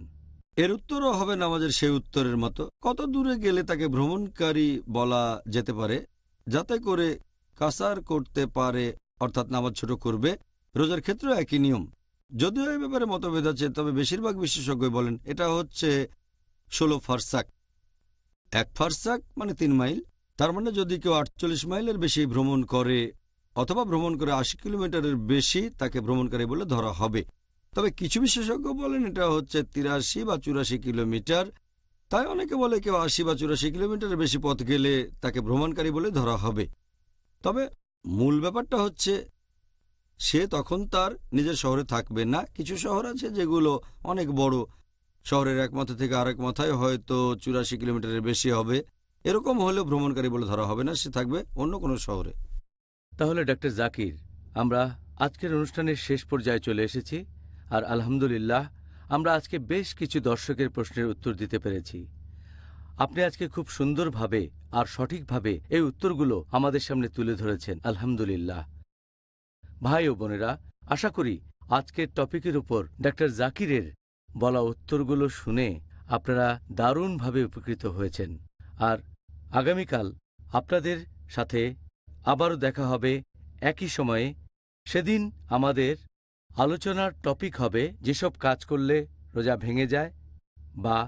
এর উত্তরও হবে নামাজের সেই উত্তরের মতো। কত দূরে গেলে তাকে ভ্রমণকারী বলা যেতে পারে, যাতে করে কাসার করতে পারে, অর্থাৎ নামাজ ছোট করবে। রোজার ক্ষেত্রেও একই নিয়ম, যদিও এই ব্যাপারে মতভেদ আছে, তবে বেশিরভাগ বিশেষজ্ঞ বলেন এটা হচ্ছে 16 ফারসাক। 1 ফারসাক মানে 3 মাইল। তার মানে যদি কেউ 48 মাইলের বেশি ভ্রমণ করে অথবা ভ্রমণ করে 80 কিলোমিটারের বেশি, তাকে ভ্রমণকারী বলে ধরা হবে। তবে কিছু বিশেষজ্ঞ বলেন এটা হচ্ছে 83 বা 84 কিলোমিটার। তাই অনেকে বলে কেউ 80 বা 84 কিলোমিটারের বেশি পথ গেলে তাকে ভ্রমণকারী বলে ধরা হবে। তবে মূল ব্যাপারটা হচ্ছে সে তখন তার নিজের শহরে থাকবে না। কিছু শহর আছে যেগুলো অনেক বড়, শহরের এক মাথা থেকে আরেক মাথায় হয়তো 84 কিলোমিটারের বেশি হবে। এরকম হলেও ভ্রমণকারী বলে ধরা হবে না, সে থাকবে অন্য কোনো শহরে। তাহলে ডক্টর জাকির, আমরা আজকের অনুষ্ঠানের শেষ পর্যায়ে চলে এসেছি, আর আলহামদুলিল্লাহ আমরা আজকে বেশ কিছু দর্শকের প্রশ্নের উত্তর দিতে পেরেছি। আপনি আজকে খুব সুন্দরভাবে আর সঠিকভাবে এই উত্তরগুলো আমাদের সামনে তুলে ধরেছেন, আলহামদুলিল্লাহ। ভাই ও বোনেরা, আশা করি আজকের টপিকের উপর ডক্টর জাকিরের বলা উত্তরগুলো শুনে আপনারা দারুণভাবে উপকৃত হয়েছেন। আর আগামীকাল আপনাদের সাথে আবারও দেখা হবে একই সময়ে। সেদিন আমাদের আলোচনার টপিক হবে যেসব কাজ করলে রোজা ভেঙে যায় বা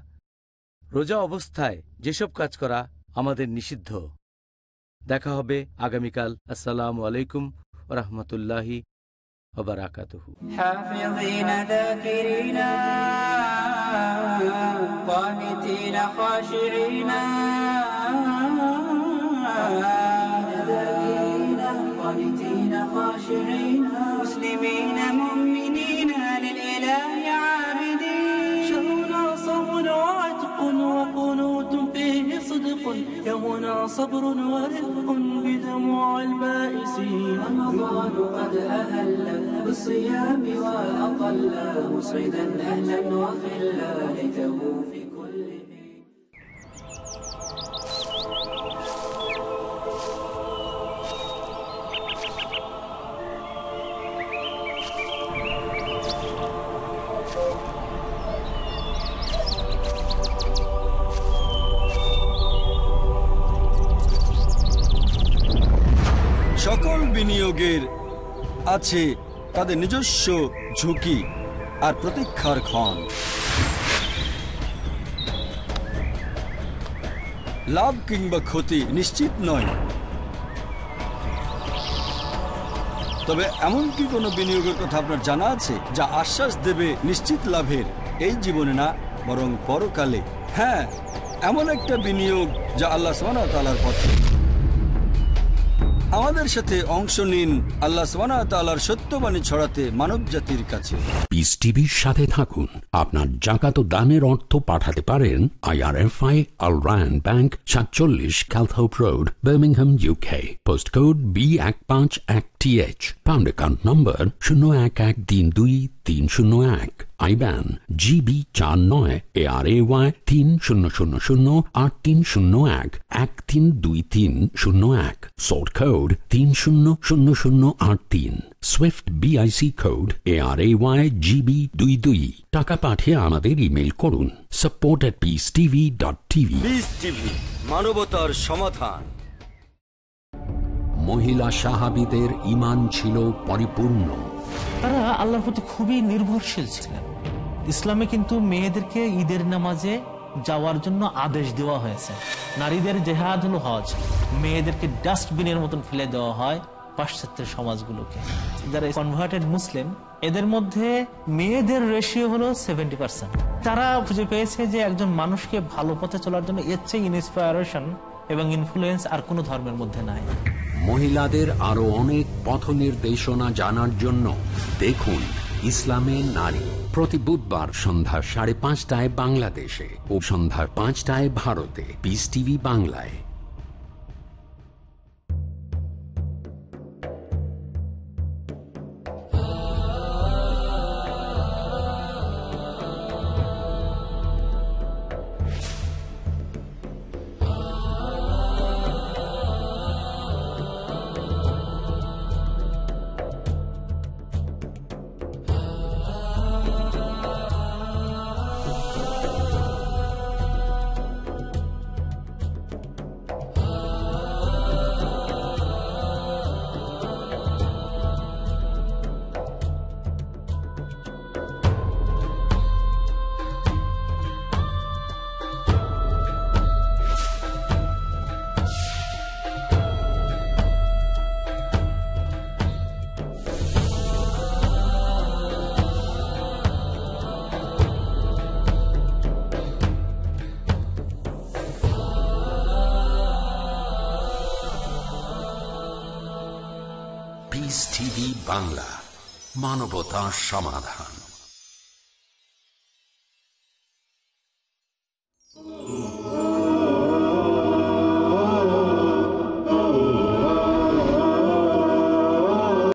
রোজা অবস্থায় যেসব কাজ করা আমাদের নিষিদ্ধ। দেখা হবে আগামীকাল। আসসালামু আলাইকুম ওয়া রাহমাতুল্লাহি ওয়া বারাকাতুহু। حافظين ذاكرين قانتين خاشعين مسلمين مؤمنين للإله عابدين. شهرنا صوم وعتق وقنوت فيه صدق، يومنا صبر ورفق بدموع البائسين. رمضان قد أهل بالصيام وأطل مسعدا أهلا وخلا ليته في كل حين. সকল বিনিয়োগের আছে তাদের নিজস্ব ঝুঁকি আর প্রতীক্ষার ক্ষণ। লাভ কিংবা ক্ষতি নিশ্চিত নয়, তবে এমন কি কোনো বিনিয়োগের কথা আপনার জানা আছে যা আশ্বাস দেবে নিশ্চিত লাভের, এই জীবনে না বরং পরকালে? হ্যাঁ, এমন একটা বিনিয়োগ যা আল্লাহ সুবহানাহু ওয়া তাআলার পথে। আমাদের সাথে অংশ নিন আল্লাহ সুবহানাহু ওয়া তাআলার সত্যবাণী ছড়াতে মানব জাতির কাছে। পিস টিভির সাথে থাকুন। আপনার জাকাত ও দানের অর্থ পাঠাতে পারেন IRFI Al Ryan Bank 47 Calthorpe Road, Birmingham, UK. Post code B151TH। Pound account number 01132301। IBAN GB 49 ARAY 30008301 132301। Sort code 300083। Swift BIC code ARAY GB 22। টাকা পাঠিয়ে আমাদের ইমেল করুন support@peacetv.tv। পিস টিভি, মানবতার সমাধান। মহিলা সাহাবীদের ঈমান ছিল পরিপূর্ণ। তারা আল্লাহর প্রতি খুবই নির্ভরশীল ছিলেন। ইসলামে কিন্তু মেয়েদেরকে ঈদের নামাজে যাওয়ার জন্য আদেশ দেওয়া হয়েছে। নারীদের জেহাদ হলো হজ, মেয়েদেরকে ডাস্টবিনের মতন ফেলে দেওয়া হয় পাশ্চাত্যের সমাজগুলোকে। যারা কনভার্টেড মুসলিম, এদের মধ্যে মেয়েদের রেশিও হলো 70%। তারা খুঁজে পেয়েছে যে একজন মানুষকে ভালো পথে চলার জন্য এর চেয়ে ইন্সপায়ারেশন এবং ইনফ্লুয়েন্স আর কোনো ধর্মের মধ্যে নাই। মহিলাদের আরো অনেক পথ নির্দেশনা জানার জন্য দেখুন ইসলামে নারী, প্রতি বুধবার সন্ধ্যা 5:30 বাংলাদেশে ও সন্ধ্যা 5টায় ভারতে। পিস টিভি বাংলায়। পিস টিভি বাংলা, মানবতার সমাধান।